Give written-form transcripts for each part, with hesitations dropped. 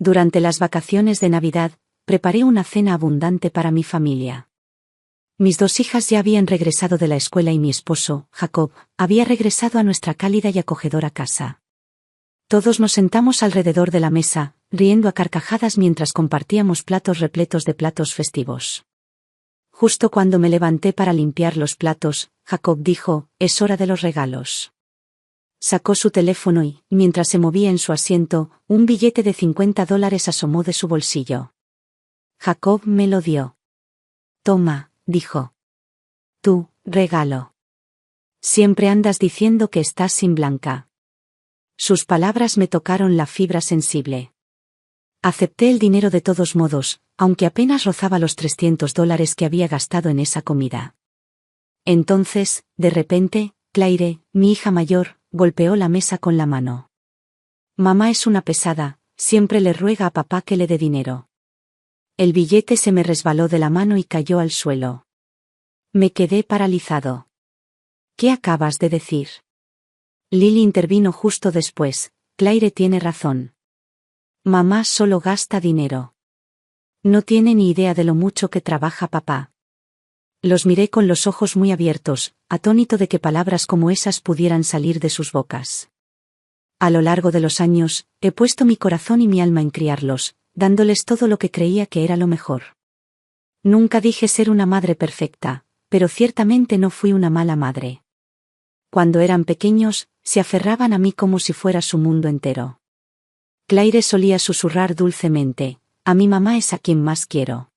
Durante las vacaciones de Navidad, preparé una cena abundante para mi familia. Mis 2 hijas ya habían regresado de la escuela y mi esposo, Jacob, había regresado a nuestra cálida y acogedora casa. Todos nos sentamos alrededor de la mesa, riendo a carcajadas mientras compartíamos platos repletos de platos festivos. Justo cuando me levanté para limpiar los platos, Jacob dijo: «Es hora de los regalos». Sacó su teléfono y, mientras se movía en su asiento, un billete de $50 asomó de su bolsillo. Jacob me lo dio. «Toma», dijo. «Tu regalo. Siempre andas diciendo que estás sin Blanca». Sus palabras me tocaron la fibra sensible. Acepté el dinero de todos modos, aunque apenas rozaba los $300 que había gastado en esa comida. Entonces, de repente, Claire, mi hija mayor, golpeó la mesa con la mano. «Mamá es una pesada, siempre le ruega a papá que le dé dinero». El billete se me resbaló de la mano y cayó al suelo. Me quedé paralizado. «¿Qué acabas de decir?». Lily intervino justo después: «Claire tiene razón. Mamá solo gasta dinero. No tiene ni idea de lo mucho que trabaja papá». Los miré con los ojos muy abiertos, atónito de que palabras como esas pudieran salir de sus bocas. A lo largo de los años, he puesto mi corazón y mi alma en criarlos, dándoles todo lo que creía que era lo mejor. Nunca dije ser una madre perfecta, pero ciertamente no fui una mala madre. Cuando eran pequeños, se aferraban a mí como si fuera su mundo entero. Claire solía susurrar dulcemente: «A mi mamá es a quien más quiero.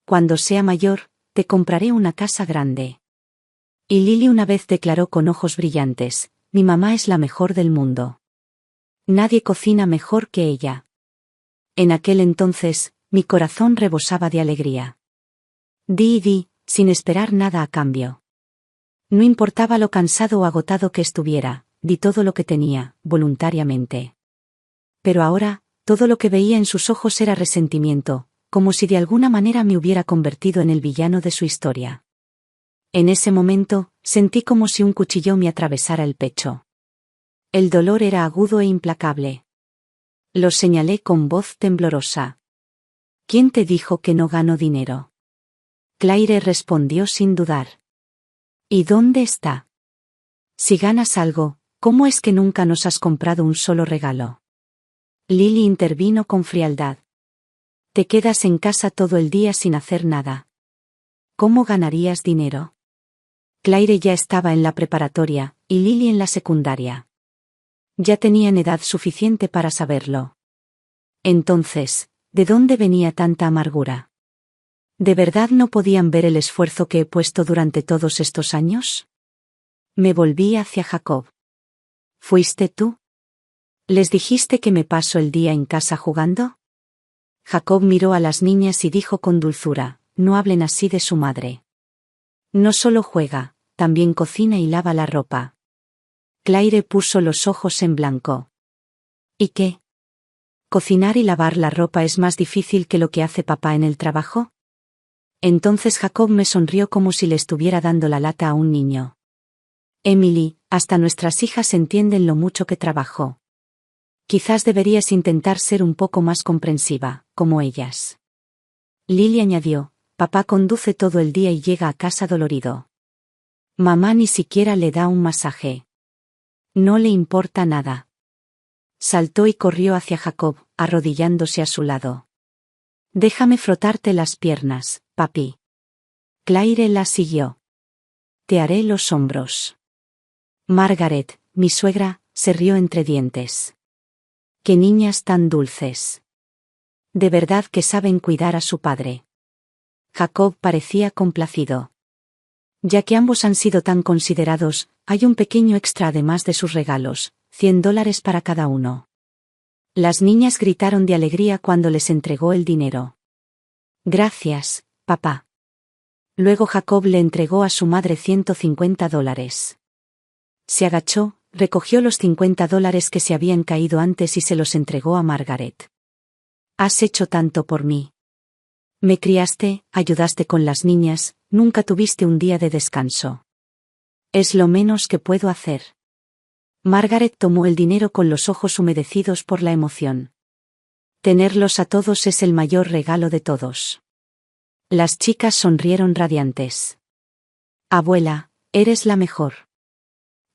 Cuando sea mayor, te compraré una casa grande». Y Lily una vez declaró con ojos brillantes: «Mi mamá es la mejor del mundo. Nadie cocina mejor que ella». En aquel entonces, mi corazón rebosaba de alegría. Di y di, sin esperar nada a cambio. No importaba lo cansado o agotado que estuviera, di todo lo que tenía, voluntariamente. Pero ahora, todo lo que veía en sus ojos era resentimiento, como si de alguna manera me hubiera convertido en el villano de su historia. En ese momento, sentí como si un cuchillo me atravesara el pecho. El dolor era agudo e implacable. Lo señalé con voz temblorosa. «¿Quién te dijo que no gano dinero?». Claire respondió sin dudar. «¿Y dónde está? Si ganas algo, ¿cómo es que nunca nos has comprado un solo regalo?». Lily intervino con frialdad. «Te quedas en casa todo el día sin hacer nada. ¿Cómo ganarías dinero?». Claire ya estaba en la preparatoria, y Lily en la secundaria. Ya tenían edad suficiente para saberlo. Entonces, ¿de dónde venía tanta amargura? ¿De verdad no podían ver el esfuerzo que he puesto durante todos estos años? Me volví hacia Jacob. «¿Fuiste tú? ¿Les dijiste que me paso el día en casa jugando?». Jacob miró a las niñas y dijo con dulzura: «No hablen así de su madre. No solo juega, también cocina y lava la ropa». Claire puso los ojos en blanco. «¿Y qué? ¿Cocinar y lavar la ropa es más difícil que lo que hace papá en el trabajo?». Entonces Jacob me sonrió como si le estuviera dando la lata a un niño. «Emily, hasta nuestras hijas entienden lo mucho que trabajo. Quizás deberías intentar ser un poco más comprensiva, como ellas». Lily añadió: «Papá conduce todo el día y llega a casa dolorido. Mamá ni siquiera le da un masaje. No le importa nada». Saltó y corrió hacia Jacob, arrodillándose a su lado. «Déjame frotarte las piernas, papi». Claire la siguió. «Te haré los hombros». Margaret, mi suegra, se rió entre dientes. «Qué niñas tan dulces. De verdad que saben cuidar a su padre». Jacob parecía complacido. «Ya que ambos han sido tan considerados, hay un pequeño extra además de sus regalos, $100 para cada uno». Las niñas gritaron de alegría cuando les entregó el dinero. «Gracias, papá». Luego Jacob le entregó a su madre $150. Se agachó, recogió los $50 que se habían caído antes y se los entregó a Margaret. «Has hecho tanto por mí. Me criaste, ayudaste con las niñas, nunca tuviste un día de descanso. Es lo menos que puedo hacer». Margaret tomó el dinero con los ojos humedecidos por la emoción. Tenerlos a todos es el mayor regalo de todos. Las chicas sonrieron radiantes. Abuela, eres la mejor.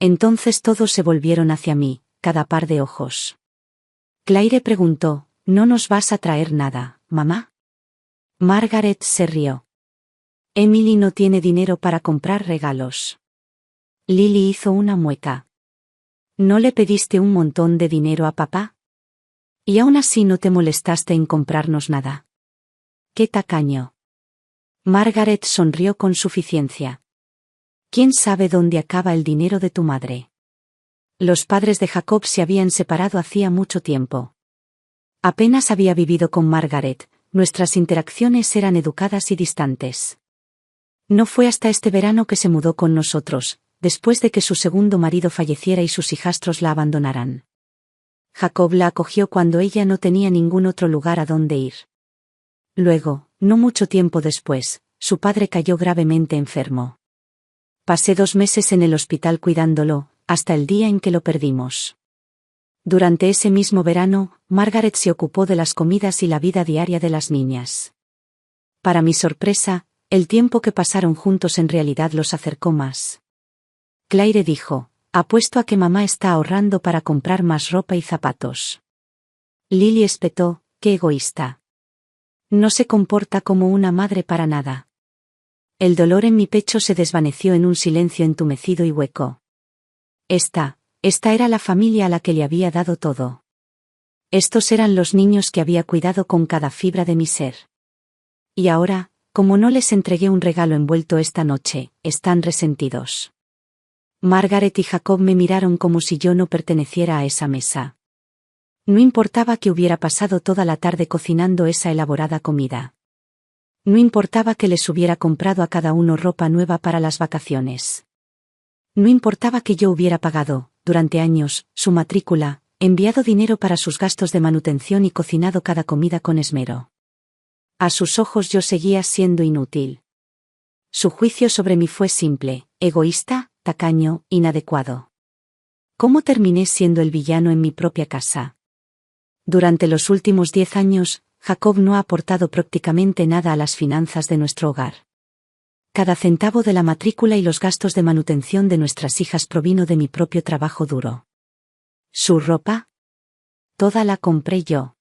Entonces todos se volvieron hacia mí, cada par de ojos. Claire preguntó, ¿no nos vas a traer nada, mamá? Margaret se rió. Emily no tiene dinero para comprar regalos. Lily hizo una mueca. ¿No le pediste un montón de dinero a papá? Y aún así no te molestaste en comprarnos nada. ¡Qué tacaño! Margaret sonrió con suficiencia. ¿Quién sabe dónde acaba el dinero de tu madre? Los padres de Jacob se habían separado hacía mucho tiempo. Apenas había vivido con Margaret, nuestras interacciones eran educadas y distantes. No fue hasta este verano que se mudó con nosotros, después de que su segundo marido falleciera y sus hijastros la abandonaran. Jacob la acogió cuando ella no tenía ningún otro lugar a donde ir. Luego, no mucho tiempo después, su padre cayó gravemente enfermo. Pasé 2 meses en el hospital cuidándolo, hasta el día en que lo perdimos. Durante ese mismo verano, Margaret se ocupó de las comidas y la vida diaria de las niñas. Para mi sorpresa, el tiempo que pasaron juntos en realidad los acercó más. Claire dijo, apuesto a que mamá está ahorrando para comprar más ropa y zapatos. Lily espetó, qué egoísta. No se comporta como una madre para nada. El dolor en mi pecho se desvaneció en un silencio entumecido y hueco. Esta era la familia a la que le había dado todo. Estos eran los niños que había cuidado con cada fibra de mi ser. Y ahora, como no les entregué un regalo envuelto esta noche, están resentidos. Margaret y Jacob me miraron como si yo no perteneciera a esa mesa. No importaba que hubiera pasado toda la tarde cocinando esa elaborada comida. No importaba que les hubiera comprado a cada uno ropa nueva para las vacaciones. No importaba que yo hubiera pagado, durante años, su matrícula, enviado dinero para sus gastos de manutención y cocinado cada comida con esmero. A sus ojos yo seguía siendo inútil. Su juicio sobre mí fue simple, egoísta, tacaño, inadecuado. ¿Cómo terminé siendo el villano en mi propia casa? Durante los últimos 10 años, Jacob no ha aportado prácticamente nada a las finanzas de nuestro hogar. Cada centavo de la matrícula y los gastos de manutención de nuestras hijas provino de mi propio trabajo duro. ¿Su ropa? Toda la compré yo.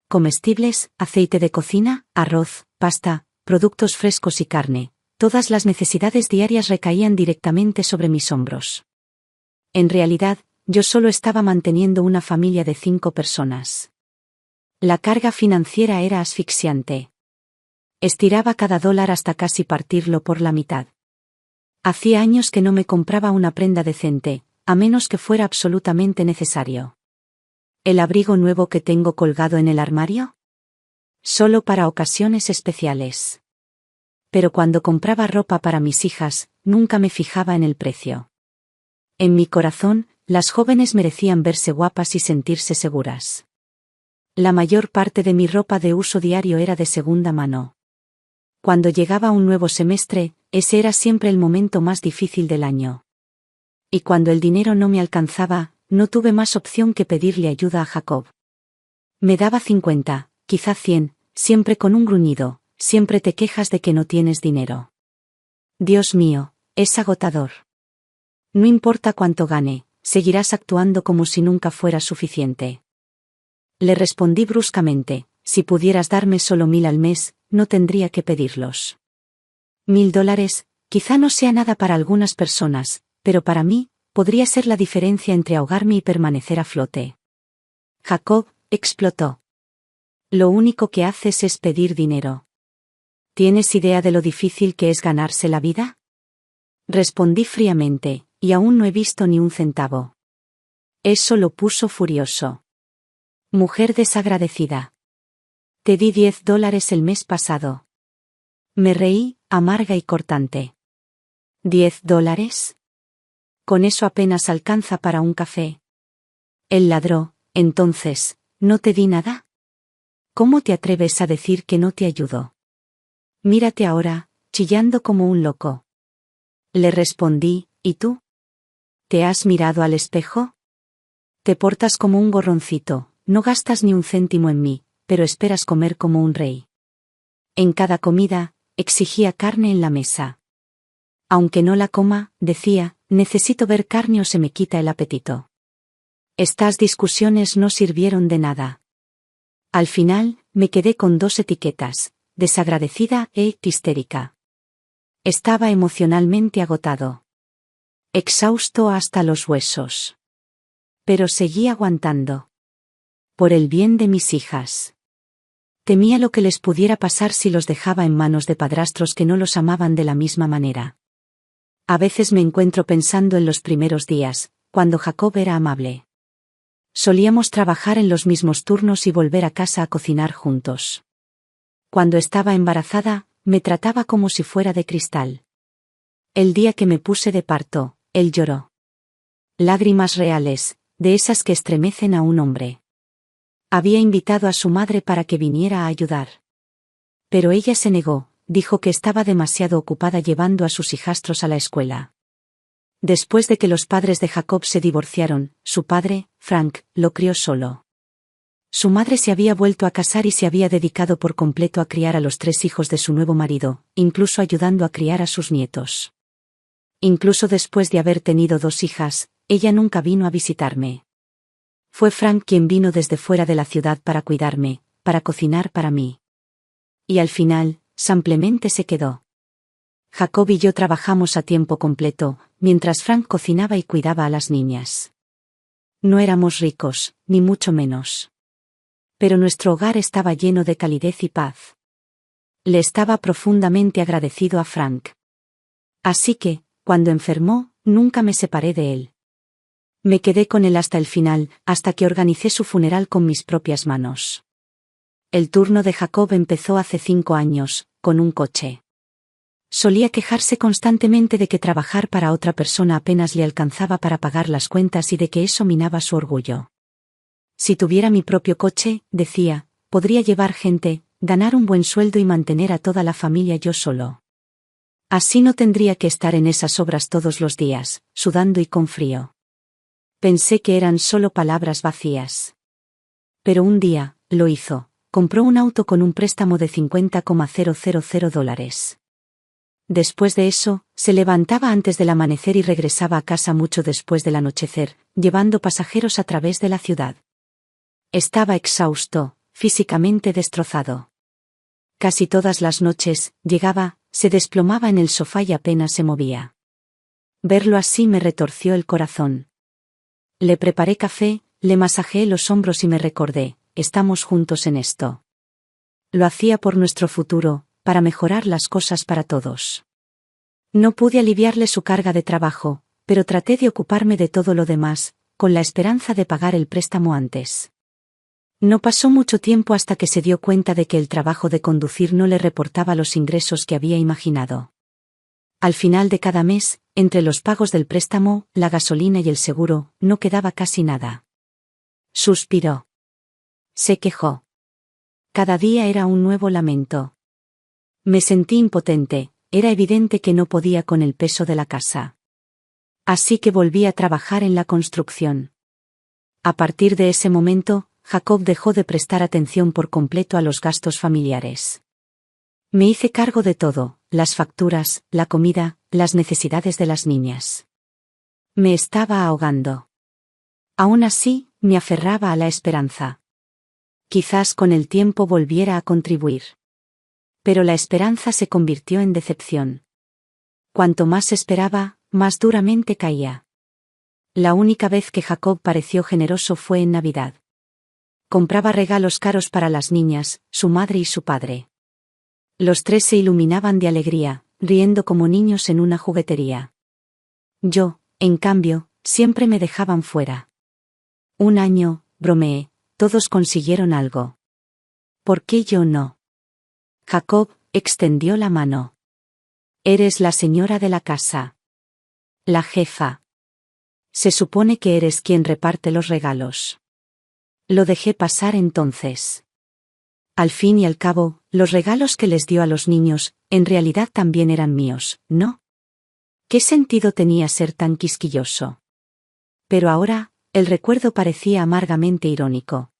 Comestibles, aceite de cocina, arroz, pasta, productos frescos y carne, todas las necesidades diarias recaían directamente sobre mis hombros. En realidad, yo solo estaba manteniendo una familia de 5 personas. La carga financiera era asfixiante. Estiraba cada dólar hasta casi partirlo por la mitad. Hacía años que no me compraba una prenda decente, a menos que fuera absolutamente necesario. ¿El abrigo nuevo que tengo colgado en el armario? Solo para ocasiones especiales. Pero cuando compraba ropa para mis hijas, nunca me fijaba en el precio. En mi corazón, las jóvenes merecían verse guapas y sentirse seguras. La mayor parte de mi ropa de uso diario era de segunda mano. Cuando llegaba un nuevo semestre, ese era siempre el momento más difícil del año. Y cuando el dinero no me alcanzaba, no tuve más opción que pedirle ayuda a Jacob. Me daba 50, quizá 100, siempre con un gruñido, siempre te quejas de que no tienes dinero. Dios mío, es agotador. No importa cuánto gane, seguirás actuando como si nunca fuera suficiente. Le respondí bruscamente, si pudieras darme solo 1000 al mes, no tendría que pedirlos. $1000, quizá no sea nada para algunas personas, pero para mí, podría ser la diferencia entre ahogarme y permanecer a flote. Jacob explotó. Lo único que haces es pedir dinero. ¿Tienes idea de lo difícil que es ganarse la vida? Respondí fríamente, y aún no he visto ni un centavo. Eso lo puso furioso. Mujer desagradecida. Te di $10 el mes pasado. Me reí, amarga y cortante. ¿$10? Con eso apenas alcanza para un café. Él ladró, entonces, ¿no te di nada? ¿Cómo te atreves a decir que no te ayudo? Mírate ahora, chillando como un loco. Le respondí, ¿y tú? ¿Te has mirado al espejo? Te portas como un gorroncito, no gastas ni un céntimo en mí, pero esperas comer como un rey. En cada comida, exigía carne en la mesa. Aunque no la coma, decía, necesito ver carne o se me quita el apetito. Estas discusiones no sirvieron de nada. Al final, me quedé con 2 etiquetas, desagradecida e histérica. Estaba emocionalmente agotado. Exhausto hasta los huesos. Pero seguí aguantando. Por el bien de mis hijas. Temía lo que les pudiera pasar si los dejaba en manos de padrastros que no los amaban de la misma manera. A veces me encuentro pensando en los primeros días, cuando Jacob era amable. Solíamos trabajar en los mismos turnos y volver a casa a cocinar juntos. Cuando estaba embarazada, me trataba como si fuera de cristal. El día que me puse de parto, él lloró. Lágrimas reales, de esas que estremecen a un hombre. Había invitado a su madre para que viniera a ayudar. Pero ella se negó, dijo que estaba demasiado ocupada llevando a sus hijastros a la escuela. Después de que los padres de Jacob se divorciaron, su padre, Frank, lo crió solo. Su madre se había vuelto a casar y se había dedicado por completo a criar a los 3 hijos de su nuevo marido, incluso ayudando a criar a sus nietos. Incluso después de haber tenido 2 hijas, ella nunca vino a visitarme. Fue Frank quien vino desde fuera de la ciudad para cuidarme, para cocinar para mí. Y al final, simplemente se quedó. Jacob y yo trabajamos a tiempo completo, mientras Frank cocinaba y cuidaba a las niñas. No éramos ricos, ni mucho menos. Pero nuestro hogar estaba lleno de calidez y paz. Le estaba profundamente agradecido a Frank. Así que, cuando enfermó, nunca me separé de él. Me quedé con él hasta el final, hasta que organicé su funeral con mis propias manos. El turno de Jacob empezó hace 5 años, con un coche. Solía quejarse constantemente de que trabajar para otra persona apenas le alcanzaba para pagar las cuentas y de que eso minaba su orgullo. Si tuviera mi propio coche, decía, podría llevar gente, ganar un buen sueldo y mantener a toda la familia yo solo. Así no tendría que estar en esas obras todos los días, sudando y con frío. Pensé que eran solo palabras vacías. Pero un día, lo hizo, compró un auto con un préstamo de $50,000. Después de eso, se levantaba antes del amanecer y regresaba a casa mucho después del anochecer, llevando pasajeros a través de la ciudad. Estaba exhausto, físicamente destrozado. Casi todas las noches, llegaba, se desplomaba en el sofá y apenas se movía. Verlo así me retorció el corazón. Le preparé café, le masajeé los hombros y me recordé, estamos juntos en esto. Lo hacía por nuestro futuro, para mejorar las cosas para todos. No pude aliviarle su carga de trabajo, pero traté de ocuparme de todo lo demás, con la esperanza de pagar el préstamo antes. No pasó mucho tiempo hasta que se dio cuenta de que el trabajo de conducir no le reportaba los ingresos que había imaginado. Al final de cada mes, entre los pagos del préstamo, la gasolina y el seguro, no quedaba casi nada. Suspiró. Se quejó. Cada día era un nuevo lamento. Me sentí impotente, era evidente que no podía con el peso de la casa. Así que volví a trabajar en la construcción. A partir de ese momento, Jacob dejó de prestar atención por completo a los gastos familiares. Me hice cargo de todo, las facturas, la comida, las necesidades de las niñas. Me estaba ahogando. Aún así, me aferraba a la esperanza. Quizás con el tiempo volviera a contribuir. Pero la esperanza se convirtió en decepción. Cuanto más esperaba, más duramente caía. La única vez que Jacob pareció generoso fue en Navidad. Compraba regalos caros para las niñas, su madre y su padre. Los 3 se iluminaban de alegría, riendo como niños en una juguetería. Yo, en cambio, siempre me dejaban fuera. Un año, bromeé, todos consiguieron algo. ¿Por qué yo no? Jacob extendió la mano. Eres la señora de la casa. La jefa. Se supone que eres quien reparte los regalos. Lo dejé pasar entonces. Al fin y al cabo, los regalos que les dio a los niños, en realidad también eran míos, ¿no? ¿Qué sentido tenía ser tan quisquilloso? Pero ahora, el recuerdo parecía amargamente irónico.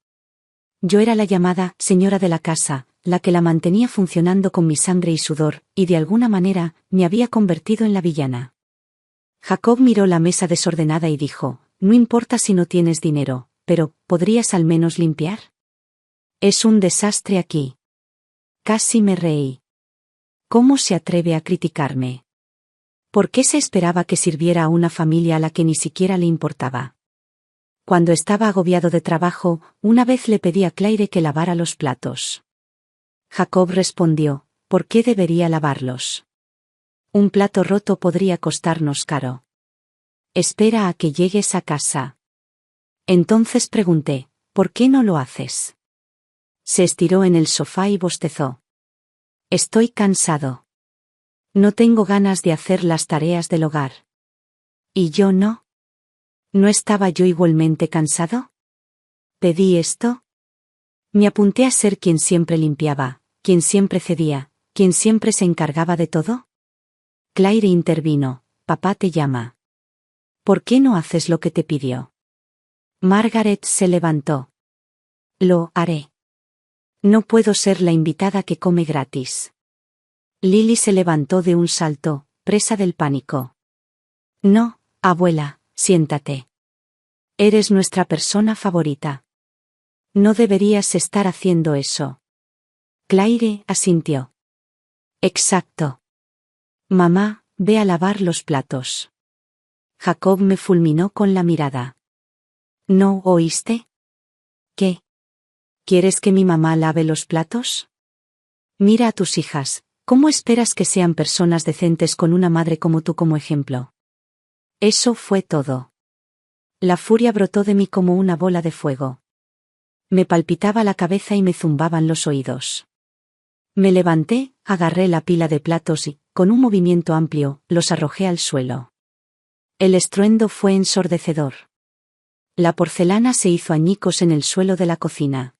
Yo era la llamada señora de la casa, la que la mantenía funcionando con mi sangre y sudor, y de alguna manera, me había convertido en la villana. Jacob miró la mesa desordenada y dijo, no importa si no tienes dinero, pero, ¿podrías al menos limpiar? Es un desastre aquí. Casi me reí. ¿Cómo se atreve a criticarme? ¿Por qué se esperaba que sirviera a una familia a la que ni siquiera le importaba? Cuando estaba agobiado de trabajo, una vez le pedí a Claire que lavara los platos. Jacob respondió, ¿por qué debería lavarlos? Un plato roto podría costarnos caro. Espera a que llegues a casa. Entonces pregunté, ¿por qué no lo haces? Se estiró en el sofá y bostezó. Estoy cansado. No tengo ganas de hacer las tareas del hogar. ¿Y yo no? ¿No estaba yo igualmente cansado? ¿Pedí esto? Me apunté a ser quien siempre limpiaba, quien siempre cedía, quien siempre se encargaba de todo. Claire intervino, papá te llama. ¿Por qué no haces lo que te pidió? Margaret se levantó. Lo haré. No puedo ser la invitada que come gratis. Lily se levantó de un salto, presa del pánico. No, abuela, siéntate. Eres nuestra persona favorita. No deberías estar haciendo eso. Claire asintió. Exacto. Mamá, ve a lavar los platos. Jacob me fulminó con la mirada. ¿No oíste? ¿Qué? ¿Quieres que mi mamá lave los platos? Mira a tus hijas, ¿cómo esperas que sean personas decentes con una madre como tú como ejemplo? Eso fue todo. La furia brotó de mí como una bola de fuego. Me palpitaba la cabeza y me zumbaban los oídos. Me levanté, agarré la pila de platos y, con un movimiento amplio, los arrojé al suelo. El estruendo fue ensordecedor. La porcelana se hizo añicos en el suelo de la cocina.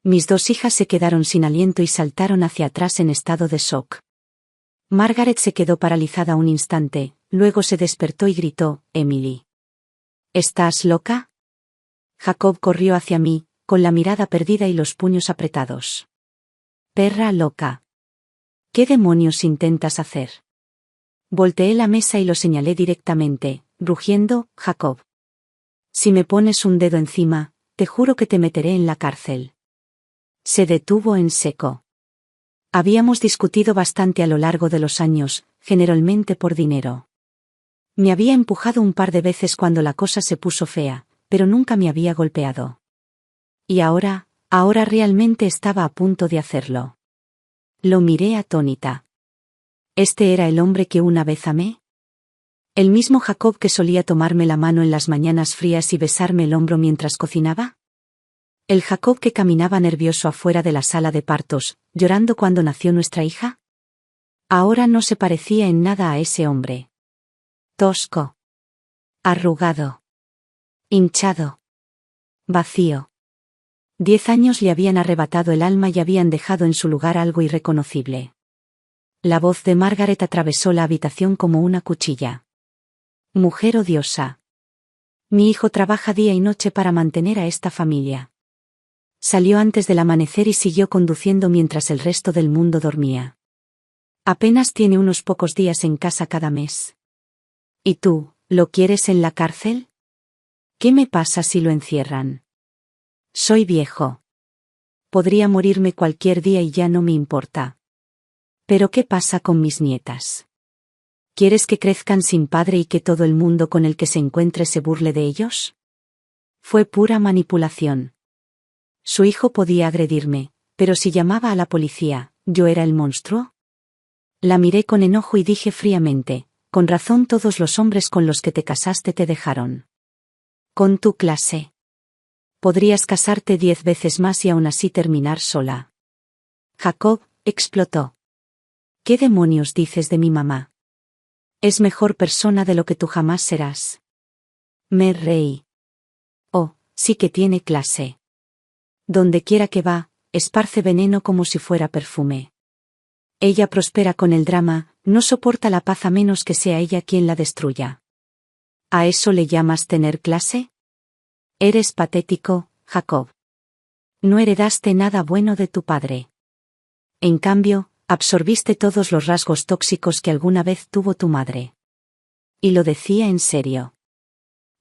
Mis dos hijas se quedaron sin aliento y saltaron hacia atrás en estado de shock. Margaret se quedó paralizada un instante, luego se despertó y gritó, Emily. ¿Estás loca? Jacob corrió hacia mí, con la mirada perdida y los puños apretados. Perra loca. ¿Qué demonios intentas hacer? Volteé la mesa y lo señalé directamente, rugiendo, Jacob. Si me pones un dedo encima, te juro que te meteré en la cárcel. Se detuvo en seco. Habíamos discutido bastante a lo largo de los años, generalmente por dinero. Me había empujado un par de veces cuando la cosa se puso fea, pero nunca me había golpeado. Y ahora realmente estaba a punto de hacerlo. Lo miré atónita. ¿Este era el hombre que una vez amé? ¿El mismo Jacob que solía tomarme la mano en las mañanas frías y besarme el hombro mientras cocinaba? ¿El Jacob que caminaba nervioso afuera de la sala de partos, llorando cuando nació nuestra hija? Ahora no se parecía en nada a ese hombre. Tosco. Arrugado. Hinchado. Vacío. 10 años le habían arrebatado el alma y habían dejado en su lugar algo irreconocible. La voz de Margaret atravesó la habitación como una cuchilla. Mujer odiosa. Mi hijo trabaja día y noche para mantener a esta familia. Salió antes del amanecer y siguió conduciendo mientras el resto del mundo dormía. Apenas tiene unos pocos días en casa cada mes. ¿Y tú, lo quieres en la cárcel? ¿Qué me pasa si lo encierran? Soy viejo. Podría morirme cualquier día y ya no me importa. ¿Pero qué pasa con mis nietas? ¿Quieres que crezcan sin padre y que todo el mundo con el que se encuentre se burle de ellos? Fue pura manipulación. Su hijo podía agredirme, pero si llamaba a la policía, ¿yo era el monstruo? La miré con enojo y dije fríamente, con razón todos los hombres con los que te casaste te dejaron. Con tu clase. Podrías casarte 10 veces más y aún así terminar sola. Jacob explotó. ¿Qué demonios dices de mi mamá? Es mejor persona de lo que tú jamás serás. Me reí. Oh, sí que tiene clase. Donde quiera que va, esparce veneno como si fuera perfume. Ella prospera con el drama, no soporta la paz a menos que sea ella quien la destruya. ¿A eso le llamas tener clase? Eres patético, Jacob. No heredaste nada bueno de tu padre. En cambio, absorbiste todos los rasgos tóxicos que alguna vez tuvo tu madre. Y lo decía en serio.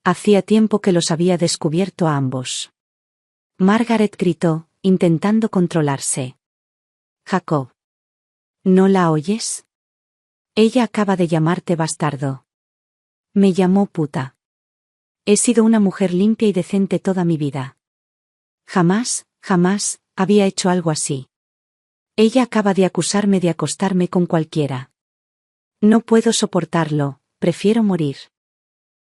Hacía tiempo que los había descubierto a ambos. Margaret gritó, intentando controlarse. Jacob. ¿No la oyes? Ella acaba de llamarte bastardo. Me llamó puta. He sido una mujer limpia y decente toda mi vida. Jamás, jamás, había hecho algo así. Ella acaba de acusarme de acostarme con cualquiera. No puedo soportarlo, prefiero morir.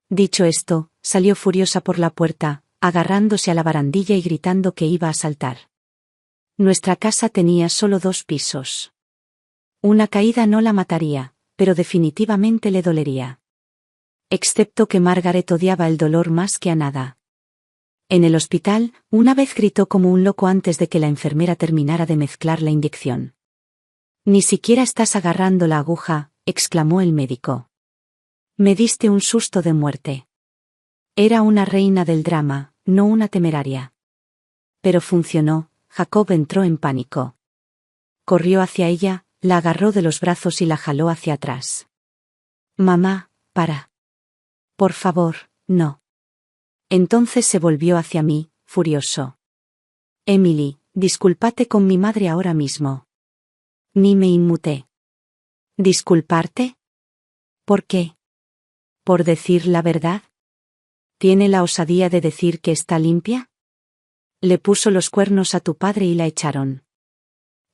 Dicho esto, salió furiosa por la puerta, agarrándose a la barandilla y gritando que iba a saltar. Nuestra casa tenía solo 2 pisos. Una caída no la mataría, pero definitivamente le dolería. Excepto que Margaret odiaba el dolor más que a nada. En el hospital, una vez gritó como un loco antes de que la enfermera terminara de mezclar la inyección. Ni siquiera estás agarrando la aguja, exclamó el médico. Me diste un susto de muerte. Era una reina del drama, no una temeraria. Pero funcionó. Jacob entró en pánico. Corrió hacia ella, la agarró de los brazos y la jaló hacia atrás. Mamá, para. Por favor, no. Entonces se volvió hacia mí, furioso. Emily, discúlpate con mi madre ahora mismo. Ni me inmuté. ¿Disculparte? ¿Por qué? ¿Por decir la verdad? ¿Tiene la osadía de decir que está limpia? Le puso los cuernos a tu padre y la echaron.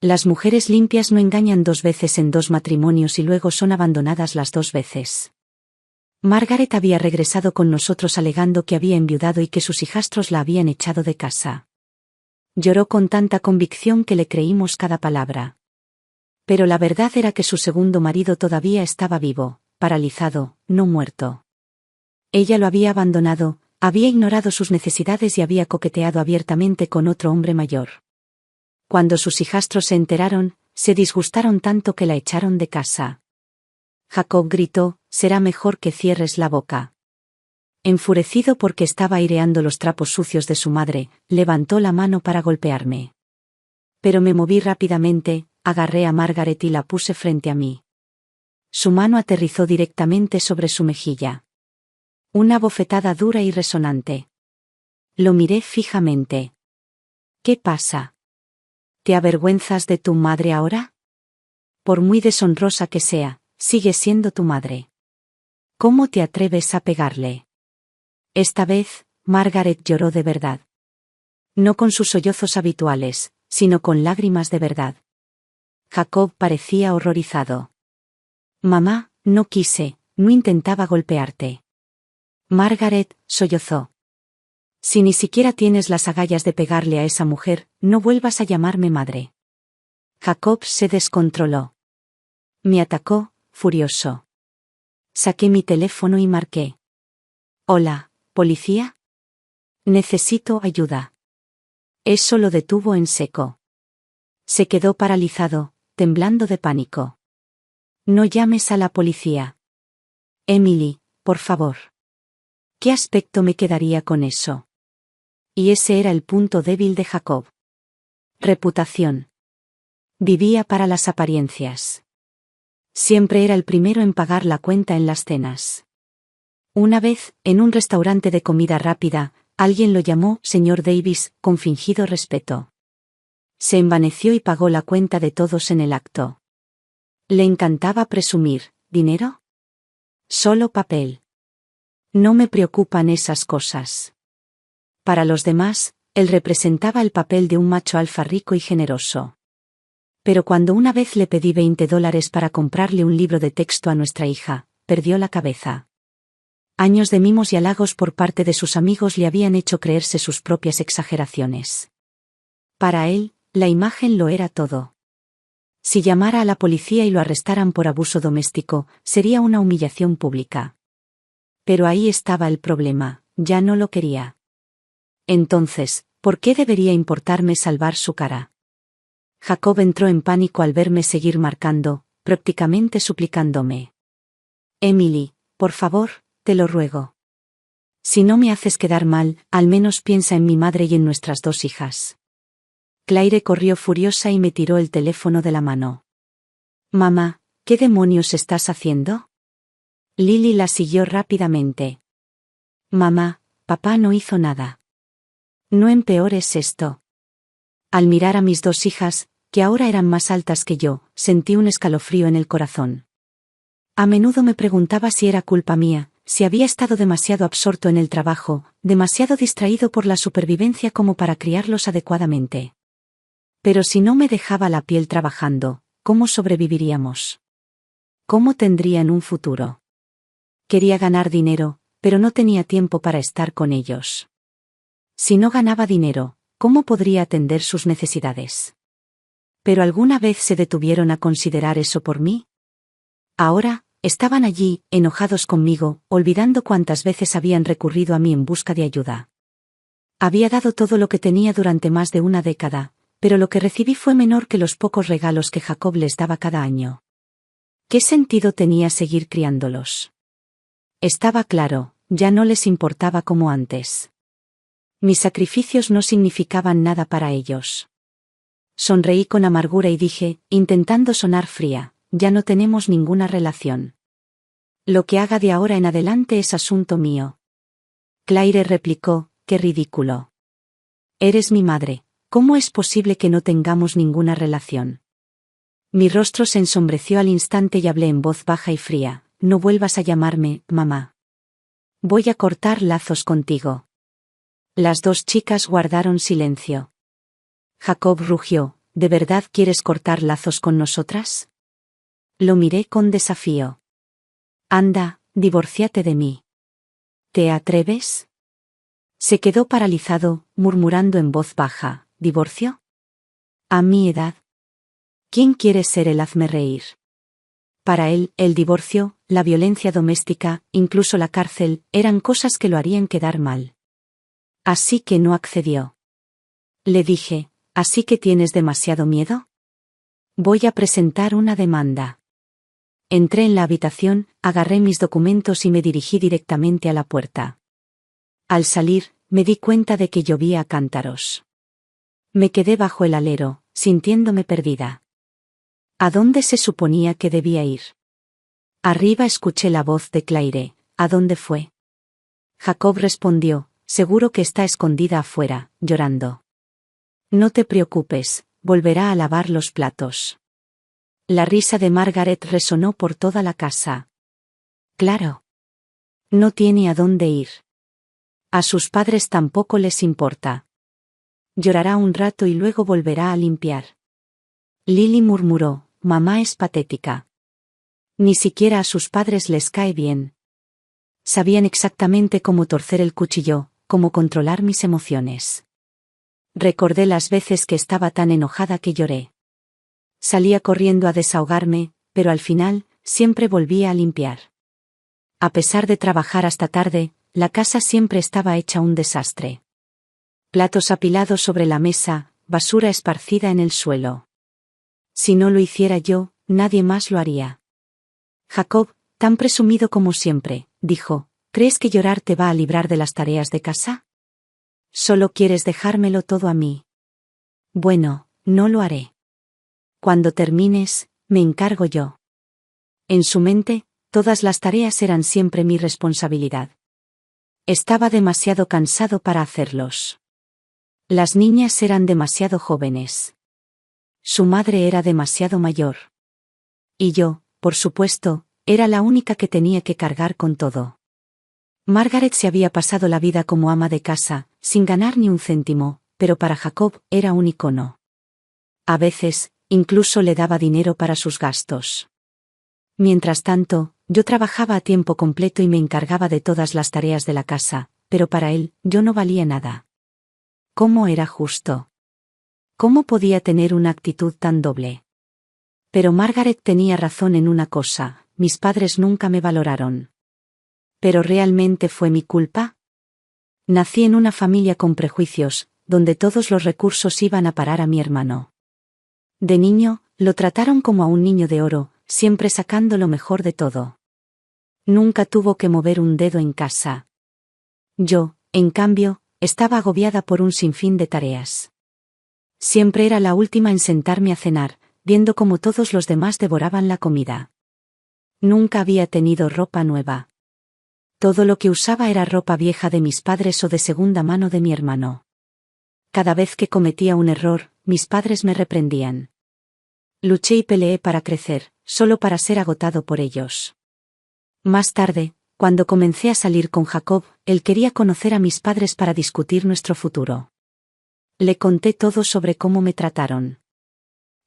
Las mujeres limpias no engañan 2 veces en 2 matrimonios y luego son abandonadas las 2 veces. Margaret había regresado con nosotros alegando que había enviudado y que sus hijastros la habían echado de casa. Lloró con tanta convicción que le creímos cada palabra. Pero la verdad era que su segundo marido todavía estaba vivo, paralizado, no muerto. Ella lo había abandonado, había ignorado sus necesidades y había coqueteado abiertamente con otro hombre mayor. Cuando sus hijastros se enteraron, se disgustaron tanto que la echaron de casa. Jacob gritó, será mejor que cierres la boca. Enfurecido porque estaba aireando los trapos sucios de su madre, levantó la mano para golpearme. Pero me moví rápidamente, agarré a Margaret y la puse frente a mí. Su mano aterrizó directamente sobre su mejilla. Una bofetada dura y resonante. Lo miré fijamente. ¿Qué pasa? ¿Te avergüenzas de tu madre ahora? Por muy deshonrosa que sea, sigue siendo tu madre. ¿Cómo te atreves a pegarle? Esta vez, Margaret lloró de verdad. No con sus sollozos habituales, sino con lágrimas de verdad. Jacob parecía horrorizado. Mamá, no quise, no intentaba golpearte. Margaret sollozó. Si ni siquiera tienes las agallas de pegarle a esa mujer, no vuelvas a llamarme madre. Jacob se descontroló. Me atacó, furioso. Saqué mi teléfono y marqué. Hola, ¿policía? Necesito ayuda. Eso lo detuvo en seco. Se quedó paralizado, temblando de pánico. No llames a la policía. Emily, por favor. ¿Qué aspecto me quedaría con eso? Y ese era el punto débil de Jacob. Reputación. Vivía para las apariencias. Siempre era el primero en pagar la cuenta en las cenas. Una vez, en un restaurante de comida rápida, alguien lo llamó señor Davis, con fingido respeto. Se envaneció y pagó la cuenta de todos en el acto. Le encantaba presumir, ¿dinero? Solo papel. No me preocupan esas cosas. Para los demás, él representaba el papel de un macho alfa rico y generoso. Pero cuando una vez le pedí $20 para comprarle un libro de texto a nuestra hija, perdió la cabeza. Años de mimos y halagos por parte de sus amigos le habían hecho creerse sus propias exageraciones. Para él, la imagen lo era todo. Si llamara a la policía y lo arrestaran por abuso doméstico, sería una humillación pública. Pero ahí estaba el problema, ya no lo quería. Entonces, ¿por qué debería importarme salvar su cara? Jacob entró en pánico al verme seguir marcando, prácticamente suplicándome. Emily, por favor, te lo ruego. Si no me haces quedar mal, al menos piensa en mi madre y en nuestras 2 hijas. Claire corrió furiosa y me tiró el teléfono de la mano. Mamá, ¿qué demonios estás haciendo? Lily la siguió rápidamente. Mamá, papá no hizo nada. No empeores esto. Al mirar a mis dos hijas, que ahora eran más altas que yo, sentí un escalofrío en el corazón. A menudo me preguntaba si era culpa mía, si había estado demasiado absorto en el trabajo, demasiado distraído por la supervivencia como para criarlos adecuadamente. Pero si no me dejaba la piel trabajando, ¿cómo sobreviviríamos? ¿Cómo tendrían un futuro? Quería ganar dinero, pero no tenía tiempo para estar con ellos. Si no ganaba dinero, ¿cómo podría atender sus necesidades? ¿Pero alguna vez se detuvieron a considerar eso por mí? Ahora, estaban allí, enojados conmigo, olvidando cuántas veces habían recurrido a mí en busca de ayuda. Había dado todo lo que tenía durante más de una década, pero lo que recibí fue menor que los pocos regalos que Jacob les daba cada año. ¿Qué sentido tenía seguir criándolos? Estaba claro, ya no les importaba como antes. Mis sacrificios no significaban nada para ellos. Sonreí con amargura y dije, intentando sonar fría, ya no tenemos ninguna relación. Lo que haga de ahora en adelante es asunto mío. Claire replicó, qué ridículo. Eres mi madre, ¿cómo es posible que no tengamos ninguna relación? Mi rostro se ensombreció al instante y hablé en voz baja y fría, no vuelvas a llamarme, mamá. Voy a cortar lazos contigo. Las dos chicas guardaron silencio. Jacob rugió, ¿de verdad quieres cortar lazos con nosotras? Lo miré con desafío. Anda, divórciate de mí. ¿Te atreves? Se quedó paralizado, murmurando en voz baja, ¿divorcio? A mi edad. ¿Quién quiere ser el hazmerreír? Para él, el divorcio, la violencia doméstica, incluso la cárcel, eran cosas que lo harían quedar mal. Así que no accedió. Le dije, ¿así que tienes demasiado miedo? Voy a presentar una demanda. Entré en la habitación, agarré mis documentos y me dirigí directamente a la puerta. Al salir, me di cuenta de que llovía a cántaros. Me quedé bajo el alero, sintiéndome perdida. ¿A dónde se suponía que debía ir? Arriba escuché la voz de Claire, ¿a dónde fue? Jacob respondió, seguro que está escondida afuera, llorando. No te preocupes, volverá a lavar los platos. La risa de Margaret resonó por toda la casa. Claro. No tiene a dónde ir. A sus padres tampoco les importa. Llorará un rato y luego volverá a limpiar. Lily murmuró, mamá es patética. Ni siquiera a sus padres les cae bien. Sabían exactamente cómo torcer el cuchillo, cómo controlar mis emociones. Recordé las veces que estaba tan enojada que lloré. Salía corriendo a desahogarme, pero al final, siempre volvía a limpiar. A pesar de trabajar hasta tarde, la casa siempre estaba hecha un desastre. Platos apilados sobre la mesa, basura esparcida en el suelo. Si no lo hiciera yo, nadie más lo haría. Jacob, tan presumido como siempre, dijo, ¿crees que llorar te va a librar de las tareas de casa? Solo quieres dejármelo todo a mí. Bueno, no lo haré. Cuando termines, me encargo yo. En su mente, todas las tareas eran siempre mi responsabilidad. Estaba demasiado cansado para hacerlos. Las niñas eran demasiado jóvenes. Su madre era demasiado mayor. Y yo, por supuesto, era la única que tenía que cargar con todo. Margaret se había pasado la vida como ama de casa, sin ganar ni un céntimo, pero para Jacob era un icono. A veces, incluso le daba dinero para sus gastos. Mientras tanto, yo trabajaba a tiempo completo y me encargaba de todas las tareas de la casa, pero para él, yo no valía nada. ¿Cómo era justo? ¿Cómo podía tener una actitud tan doble? Pero Margaret tenía razón en una cosa, mis padres nunca me valoraron. ¿Pero realmente fue mi culpa? Nací en una familia con prejuicios, donde todos los recursos iban a parar a mi hermano. De niño, lo trataron como a un niño de oro, siempre sacando lo mejor de todo. Nunca tuvo que mover un dedo en casa. Yo, en cambio, estaba agobiada por un sinfín de tareas. Siempre era la última en sentarme a cenar, viendo cómo todos los demás devoraban la comida. Nunca había tenido ropa nueva. Todo lo que usaba era ropa vieja de mis padres o de segunda mano de mi hermano. Cada vez que cometía un error, mis padres me reprendían. Luché y peleé para crecer, solo para ser agotado por ellos. Más tarde, cuando comencé a salir con Jacob, él quería conocer a mis padres para discutir nuestro futuro. Le conté todo sobre cómo me trataron.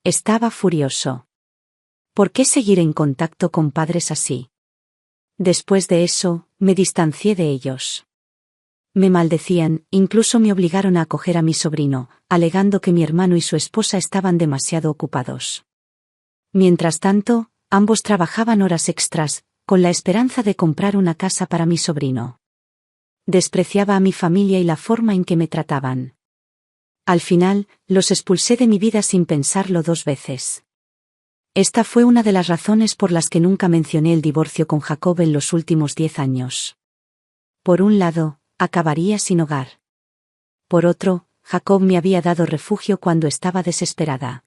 Estaba furioso. ¿Por qué seguir en contacto con padres así? Después de eso, me distancié de ellos. Me maldecían, incluso me obligaron a acoger a mi sobrino, alegando que mi hermano y su esposa estaban demasiado ocupados. Mientras tanto, ambos trabajaban horas extras, con la esperanza de comprar una casa para mi sobrino. Despreciaba a mi familia y la forma en que me trataban. Al final, los expulsé de mi vida sin pensarlo 2 veces. Esta fue una de las razones por las que nunca mencioné el divorcio con Jacob en los últimos 10 años. Por un lado, acabaría sin hogar. Por otro, Jacob me había dado refugio cuando estaba desesperada.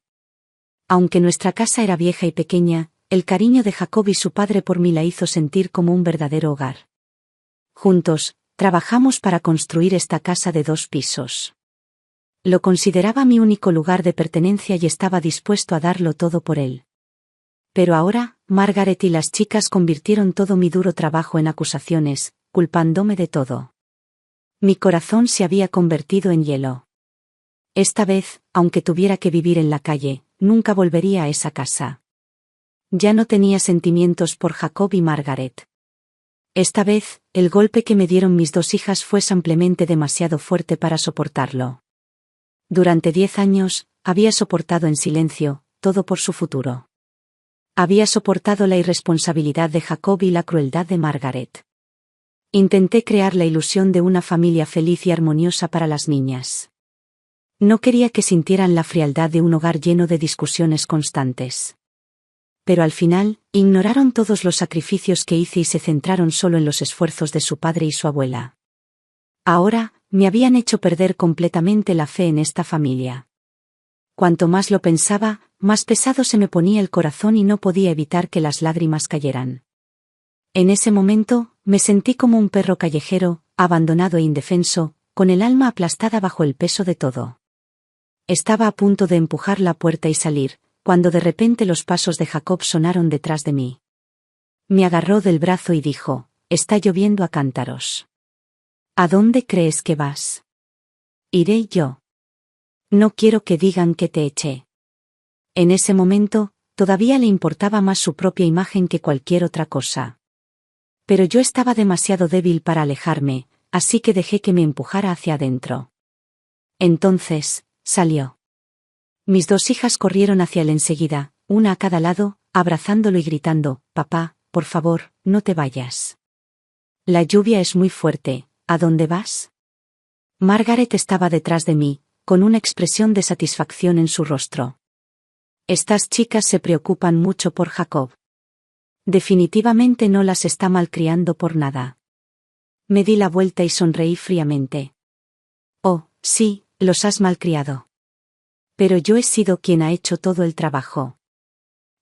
Aunque nuestra casa era vieja y pequeña, el cariño de Jacob y su padre por mí la hizo sentir como un verdadero hogar. Juntos, trabajamos para construir esta casa de 2 pisos. Lo consideraba mi único lugar de pertenencia y estaba dispuesto a darlo todo por él. Pero ahora, Margaret y las chicas convirtieron todo mi duro trabajo en acusaciones, culpándome de todo. Mi corazón se había convertido en hielo. Esta vez, aunque tuviera que vivir en la calle, nunca volvería a esa casa. Ya no tenía sentimientos por Jacob y Margaret. Esta vez, el golpe que me dieron mis 2 hijas fue simplemente demasiado fuerte para soportarlo. Durante 10 años, había soportado en silencio, todo por su futuro. Había soportado la irresponsabilidad de Jacob y la crueldad de Margaret. Intenté crear la ilusión de una familia feliz y armoniosa para las niñas. No quería que sintieran la frialdad de un hogar lleno de discusiones constantes. Pero al final, ignoraron todos los sacrificios que hice y se centraron solo en los esfuerzos de su padre y su abuela. Ahora, me habían hecho perder completamente la fe en esta familia. Cuanto más lo pensaba, más pesado se me ponía el corazón y no podía evitar que las lágrimas cayeran. En ese momento, me sentí como un perro callejero, abandonado e indefenso, con el alma aplastada bajo el peso de todo. Estaba a punto de empujar la puerta y salir, cuando de repente los pasos de Jacob sonaron detrás de mí. Me agarró del brazo y dijo: «Está lloviendo a cántaros. ¿A dónde crees que vas?» «Iré yo. No quiero que digan que te eché». En ese momento, todavía le importaba más su propia imagen que cualquier otra cosa. Pero yo estaba demasiado débil para alejarme, así que dejé que me empujara hacia adentro. Entonces, salió. Mis 2 hijas corrieron hacia él enseguida, una a cada lado, abrazándolo y gritando: «Papá, por favor, no te vayas. La lluvia es muy fuerte, ¿a dónde vas?» Margaret estaba detrás de mí, con una expresión de satisfacción en su rostro. «Estas chicas se preocupan mucho por Jacob. Definitivamente no las está malcriando por nada». Me di la vuelta y sonreí fríamente. «Oh, sí, los has malcriado. Pero yo he sido quien ha hecho todo el trabajo.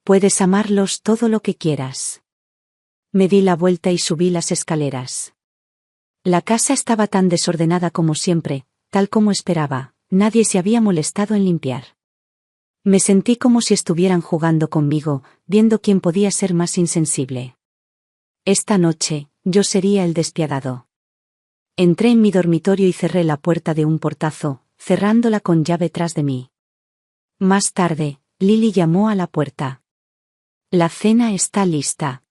Puedes amarlos todo lo que quieras». Me di la vuelta y subí las escaleras. La casa estaba tan desordenada como siempre, tal como esperaba, nadie se había molestado en limpiar. Me sentí como si estuvieran jugando conmigo, viendo quién podía ser más insensible. Esta noche, yo sería el despiadado. Entré en mi dormitorio y cerré la puerta de un portazo, cerrándola con llave tras de mí. Más tarde, Lily llamó a la puerta. «La cena está lista».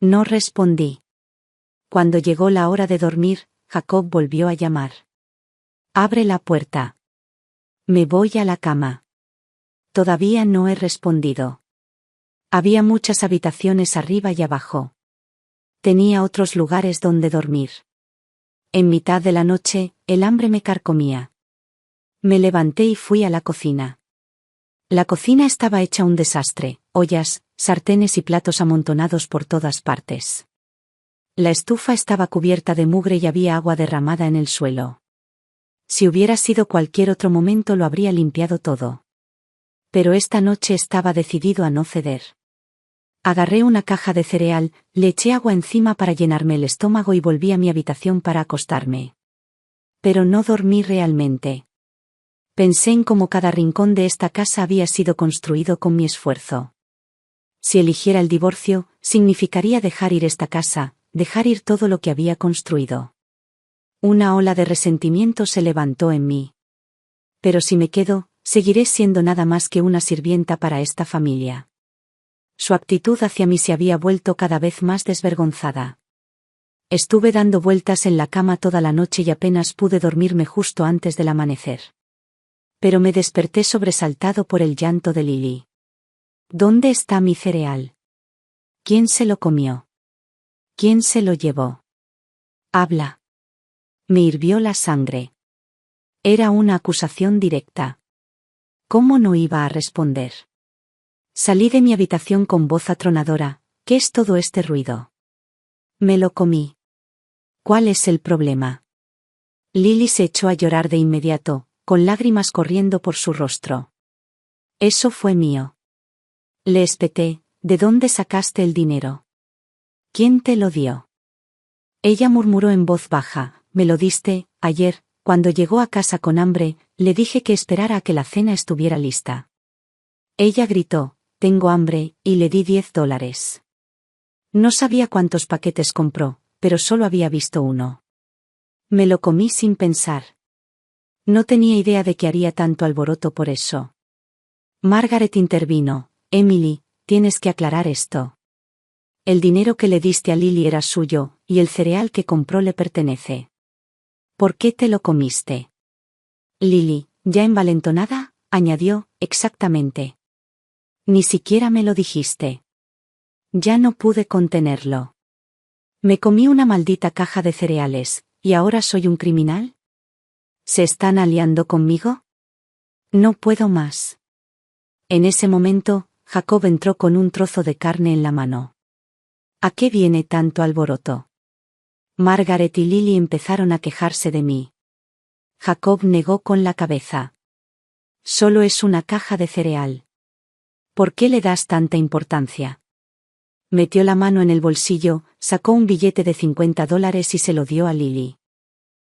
No respondí. Cuando llegó la hora de dormir, Jacob volvió a llamar. «Abre la puerta. Me voy a la cama». Todavía no he respondido. Había muchas habitaciones arriba y abajo. Tenía otros lugares donde dormir. En mitad de la noche, el hambre me carcomía. Me levanté y fui a la cocina. La cocina estaba hecha un desastre, ollas, sartenes y platos amontonados por todas partes. La estufa estaba cubierta de mugre y había agua derramada en el suelo. Si hubiera sido cualquier otro momento lo habría limpiado todo. Pero esta noche estaba decidido a no ceder. Agarré una caja de cereal, le eché agua encima para llenarme el estómago y volví a mi habitación para acostarme. Pero no dormí realmente. Pensé en cómo cada rincón de esta casa había sido construido con mi esfuerzo. Si eligiera el divorcio, significaría dejar ir esta casa, dejar ir todo lo que había construido. Una ola de resentimiento se levantó en mí. Pero si me quedo, seguiré siendo nada más que una sirvienta para esta familia. Su actitud hacia mí se había vuelto cada vez más desvergonzada. Estuve dando vueltas en la cama toda la noche y apenas pude dormirme justo antes del amanecer. Pero me desperté sobresaltado por el llanto de Lily. ¿Dónde está mi cereal? ¿Quién se lo comió? ¿Quién se lo llevó? Habla. Me hirvió la sangre. Era una acusación directa. ¿Cómo no iba a responder? Salí de mi habitación con voz atronadora. ¿Qué es todo este ruido? Me lo comí. ¿Cuál es el problema? Lily se echó a llorar de inmediato, con lágrimas corriendo por su rostro. Eso fue mío. Le espeté. ¿De dónde sacaste el dinero? ¿Quién te lo dio? Ella murmuró en voz baja. Me lo diste, ayer, cuando llegó a casa con hambre, le dije que esperara a que la cena estuviera lista. Ella gritó, tengo hambre, y le di $10. No sabía cuántos paquetes compró, pero solo había visto uno. Me lo comí sin pensar. No tenía idea de que haría tanto alboroto por eso. Margaret intervino. Emily, tienes que aclarar esto. El dinero que le diste a Lily era suyo, y el cereal que compró le pertenece. ¿Por qué te lo comiste? Lily, ya envalentonada, añadió, exactamente. Ni siquiera me lo dijiste. Ya no pude contenerlo. Me comí una maldita caja de cereales, ¿y ahora soy un criminal? ¿Se están aliando conmigo? No puedo más. En ese momento, Jacob entró con un trozo de carne en la mano. ¿A qué viene tanto alboroto? Margaret y Lily empezaron a quejarse de mí. Jacob negó con la cabeza. Solo es una caja de cereal. ¿Por qué le das tanta importancia? Metió la mano en el bolsillo, sacó un billete de $50 y se lo dio a Lily.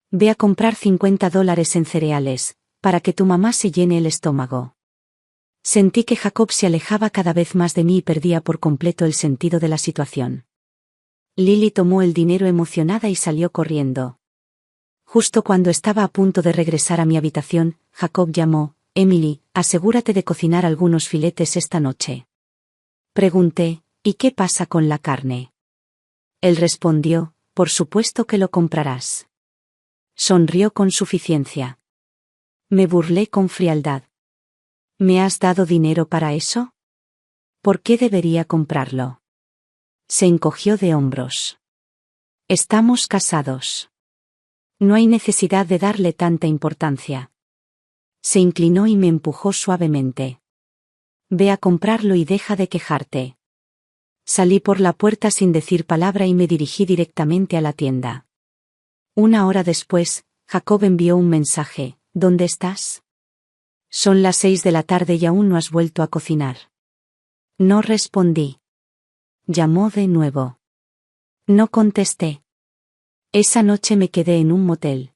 Ve a comprar $50 en cereales, para que tu mamá se llene el estómago. Sentí que Jacob se alejaba cada vez más de mí y perdía por completo el sentido de la situación. Lily tomó el dinero emocionada y salió corriendo. Justo cuando estaba a punto de regresar a mi habitación, Jacob llamó, Emily, asegúrate de cocinar algunos filetes esta noche. Pregunté, ¿y qué pasa con la carne? Él respondió, por supuesto que lo comprarás. Sonrió con suficiencia. Me burlé con frialdad. ¿Me has dado dinero para eso? ¿Por qué debería comprarlo? Se encogió de hombros. Estamos casados. No hay necesidad de darle tanta importancia. Se inclinó y me empujó suavemente. Ve a comprarlo y deja de quejarte. Salí por la puerta sin decir palabra y me dirigí directamente a la tienda. Una hora después, Jacob envió un mensaje, ¿dónde estás? Son las 6 de la tarde y aún no has vuelto a cocinar. No respondí. Llamó de nuevo. No contesté. Esa noche me quedé en un motel.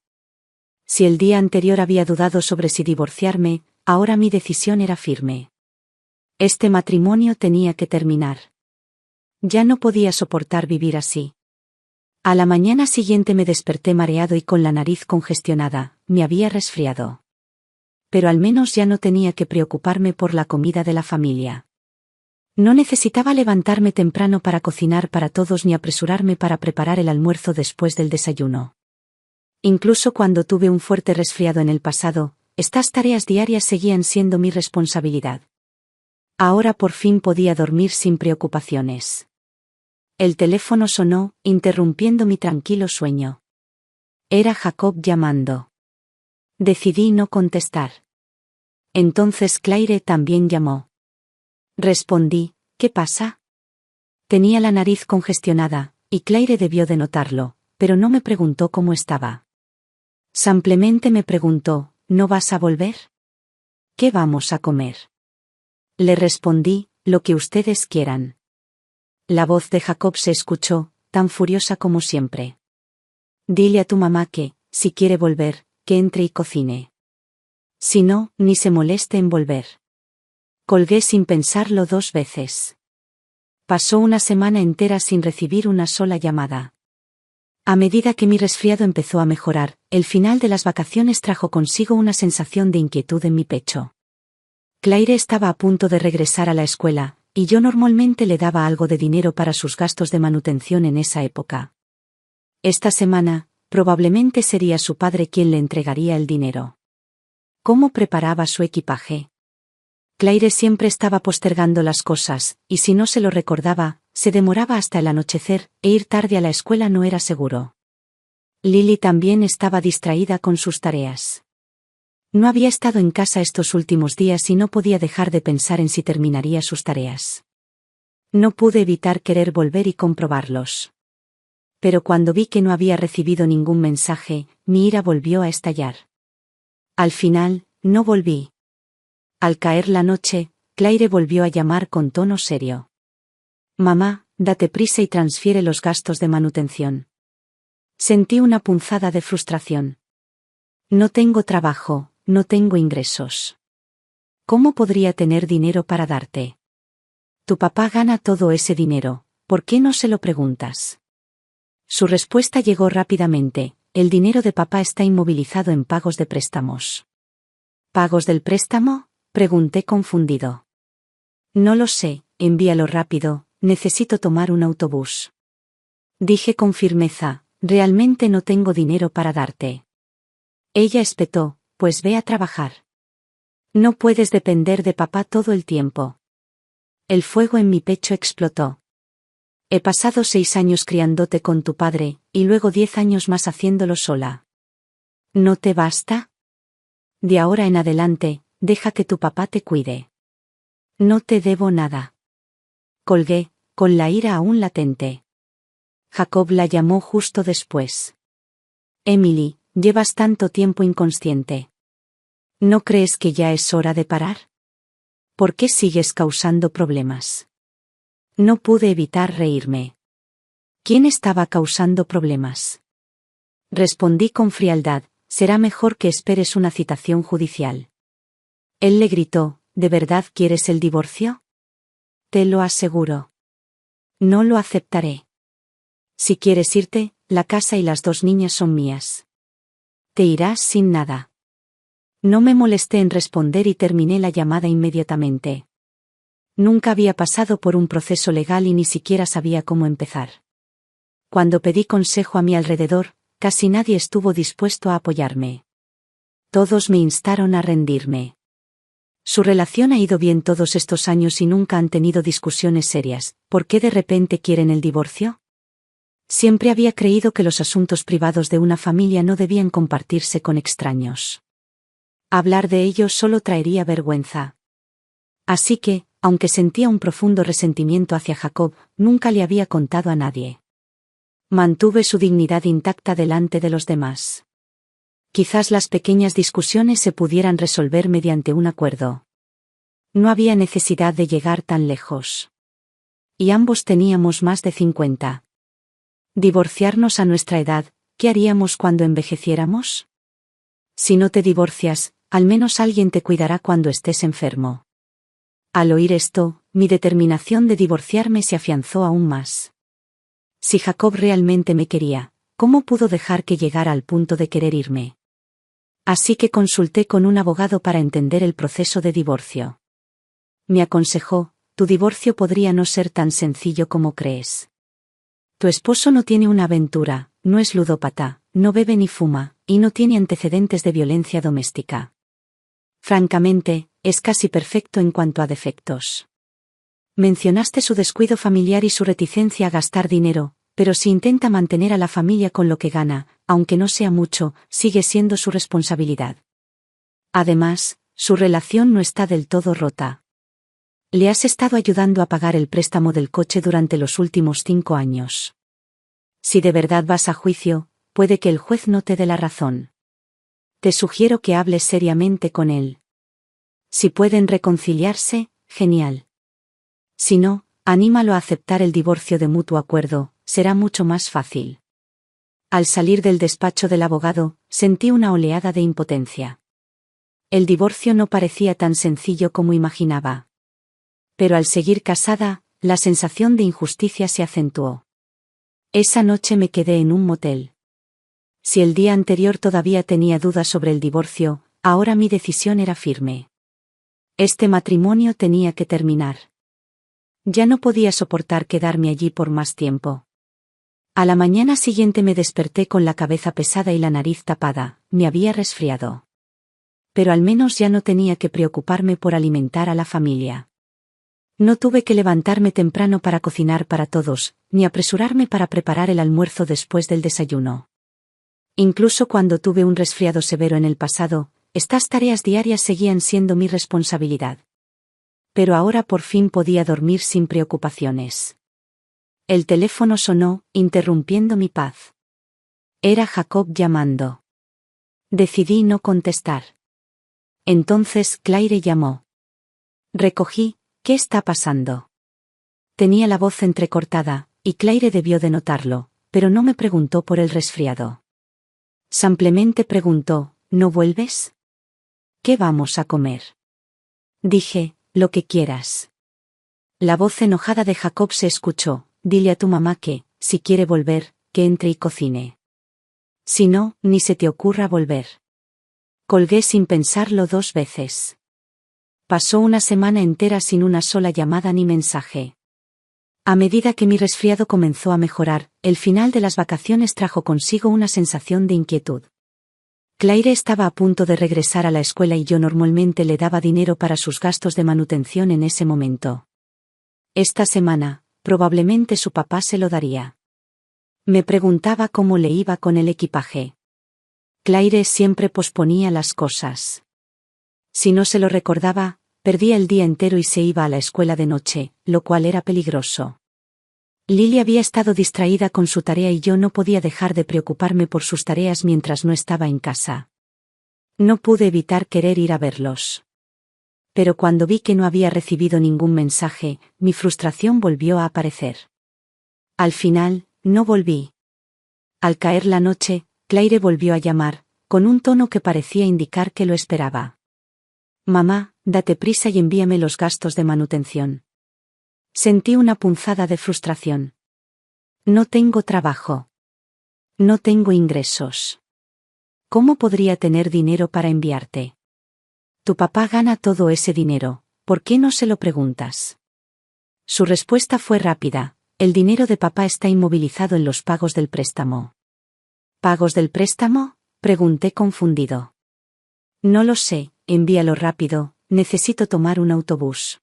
Si el día anterior había dudado sobre si divorciarme, ahora mi decisión era firme. Este matrimonio tenía que terminar. Ya no podía soportar vivir así. A la mañana siguiente me desperté mareado y con la nariz congestionada, me había resfriado. Pero al menos ya no tenía que preocuparme por la comida de la familia. No necesitaba levantarme temprano para cocinar para todos ni apresurarme para preparar el almuerzo después del desayuno. Incluso cuando tuve un fuerte resfriado en el pasado, estas tareas diarias seguían siendo mi responsabilidad. Ahora por fin podía dormir sin preocupaciones. El teléfono sonó, interrumpiendo mi tranquilo sueño. Era Jacob llamando. Decidí no contestar. Entonces Claire también llamó. Respondí, ¿qué pasa? Tenía la nariz congestionada, y Claire debió de notarlo, pero no me preguntó cómo estaba. Simplemente me preguntó, ¿no vas a volver? ¿Qué vamos a comer? Le respondí, lo que ustedes quieran. La voz de Jacob se escuchó, tan furiosa como siempre. Dile a tu mamá que, si quiere volver, que entre y cocine. Si no, ni se moleste en volver. Colgué sin pensarlo 2 veces. Pasó una semana entera sin recibir una sola llamada. A medida que mi resfriado empezó a mejorar, el final de las vacaciones trajo consigo una sensación de inquietud en mi pecho. Claire estaba a punto de regresar a la escuela, y yo normalmente le daba algo de dinero para sus gastos de manutención en esa época. Esta semana, probablemente sería su padre quien le entregaría el dinero. ¿Cómo preparaba su equipaje? Claire siempre estaba postergando las cosas, y si no se lo recordaba, se demoraba hasta el anochecer, e ir tarde a la escuela no era seguro. Lily también estaba distraída con sus tareas. No había estado en casa estos últimos días y no podía dejar de pensar en si terminaría sus tareas. No pude evitar querer volver y comprobarlos. Pero cuando vi que no había recibido ningún mensaje, mi ira volvió a estallar. Al final, no volví. Al caer la noche, Claire volvió a llamar con tono serio. Mamá, date prisa y transfiere los gastos de manutención. Sentí una punzada de frustración. No tengo trabajo, no tengo ingresos. ¿Cómo podría tener dinero para darte? Tu papá gana todo ese dinero, ¿por qué no se lo preguntas? Su respuesta llegó rápidamente, el dinero de papá está inmovilizado en pagos de préstamos. ¿Pagos del préstamo? Pregunté confundido. No lo sé, envíalo rápido, necesito tomar un autobús. Dije con firmeza, realmente no tengo dinero para darte. Ella espetó, pues ve a trabajar. No puedes depender de papá todo el tiempo. El fuego en mi pecho explotó. He pasado 6 años criándote con tu padre, y luego 10 años más haciéndolo sola. ¿No te basta? De ahora en adelante, deja que tu papá te cuide. No te debo nada. Colgué, con la ira aún latente. Jacob la llamó justo después. Emily, llevas tanto tiempo inconsciente. ¿No crees que ya es hora de parar? ¿Por qué sigues causando problemas? No pude evitar reírme. ¿Quién estaba causando problemas? Respondí con frialdad, será mejor que esperes una citación judicial. Él le gritó, ¿de verdad quieres el divorcio? Te lo aseguro. No lo aceptaré. Si quieres irte, la casa y las 2 niñas son mías. Te irás sin nada. No me molesté en responder y terminé la llamada inmediatamente. Nunca había pasado por un proceso legal y ni siquiera sabía cómo empezar. Cuando pedí consejo a mi alrededor, casi nadie estuvo dispuesto a apoyarme. Todos me instaron a rendirme. Su relación ha ido bien todos estos años y nunca han tenido discusiones serias. ¿Por qué de repente quieren el divorcio? Siempre había creído que los asuntos privados de una familia no debían compartirse con extraños. Hablar de ellos solo traería vergüenza. Así que, aunque sentía un profundo resentimiento hacia Jacob, nunca le había contado a nadie. Mantuve su dignidad intacta delante de los demás. Quizás las pequeñas discusiones se pudieran resolver mediante un acuerdo. No había necesidad de llegar tan lejos. Y ambos teníamos más de 50. Divorciarnos a nuestra edad, ¿qué haríamos cuando envejeciéramos? Si no te divorcias, al menos alguien te cuidará cuando estés enfermo. Al oír esto, mi determinación de divorciarme se afianzó aún más. Si Jacob realmente me quería, ¿cómo pudo dejar que llegara al punto de querer irme? Así que consulté con un abogado para entender el proceso de divorcio. Me aconsejó, tu divorcio podría no ser tan sencillo como crees. Tu esposo no tiene una aventura, no es ludópata, no bebe ni fuma, y no tiene antecedentes de violencia doméstica. Francamente, es casi perfecto en cuanto a defectos. Mencionaste su descuido familiar y su reticencia a gastar dinero, pero si intenta mantener a la familia con lo que gana, aunque no sea mucho, sigue siendo su responsabilidad. Además, su relación no está del todo rota. Le has estado ayudando a pagar el préstamo del coche durante los últimos 5 años. Si de verdad vas a juicio, puede que el juez no te dé la razón. Te sugiero que hables seriamente con él. Si pueden reconciliarse, genial. Si no, anímalo a aceptar el divorcio de mutuo acuerdo, será mucho más fácil. Al salir del despacho del abogado, sentí una oleada de impotencia. El divorcio no parecía tan sencillo como imaginaba. Pero al seguir casada, la sensación de injusticia se acentuó. Esa noche me quedé en un motel. Si el día anterior todavía tenía dudas sobre el divorcio, ahora mi decisión era firme. Este matrimonio tenía que terminar. Ya no podía soportar quedarme allí por más tiempo. A la mañana siguiente me desperté con la cabeza pesada y la nariz tapada, me había resfriado. Pero al menos ya no tenía que preocuparme por alimentar a la familia. No tuve que levantarme temprano para cocinar para todos, ni apresurarme para preparar el almuerzo después del desayuno. Incluso cuando tuve un resfriado severo en el pasado, estas tareas diarias seguían siendo mi responsabilidad. Pero ahora por fin podía dormir sin preocupaciones. El teléfono sonó, interrumpiendo mi paz. Era Jacob llamando. Decidí no contestar. Entonces Claire llamó. Recogí. ¿Qué está pasando? Tenía la voz entrecortada, y Claire debió de notarlo, pero no me preguntó por el resfriado. Simplemente preguntó, ¿no vuelves? ¿Qué vamos a comer? Dije, lo que quieras. La voz enojada de Jacob se escuchó, dile a tu mamá que, si quiere volver, que entre y cocine. Si no, ni se te ocurra volver. Colgué sin pensarlo 2 veces. Pasó una semana entera sin una sola llamada ni mensaje. A medida que mi resfriado comenzó a mejorar, el final de las vacaciones trajo consigo una sensación de inquietud. Claire estaba a punto de regresar a la escuela y yo normalmente le daba dinero para sus gastos de manutención en ese momento. Esta semana, probablemente su papá se lo daría. Me preguntaba cómo le iba con el equipaje. Claire siempre posponía las cosas. Si no se lo recordaba, perdía el día entero y se iba a la escuela de noche, lo cual era peligroso. Lily había estado distraída con su tarea y yo no podía dejar de preocuparme por sus tareas mientras no estaba en casa. No pude evitar querer ir a verlos. Pero cuando vi que no había recibido ningún mensaje, mi frustración volvió a aparecer. Al final, no volví. Al caer la noche, Claire volvió a llamar, con un tono que parecía indicar que lo esperaba. Mamá, date prisa y envíame los gastos de manutención. Sentí una punzada de frustración. No tengo trabajo. No tengo ingresos. ¿Cómo podría tener dinero para enviarte? Tu papá gana todo ese dinero, ¿por qué no se lo preguntas? Su respuesta fue rápida, el dinero de papá está inmovilizado en los pagos del préstamo. ¿Pagos del préstamo?, pregunté confundido. No lo sé. Envíalo rápido, necesito tomar un autobús.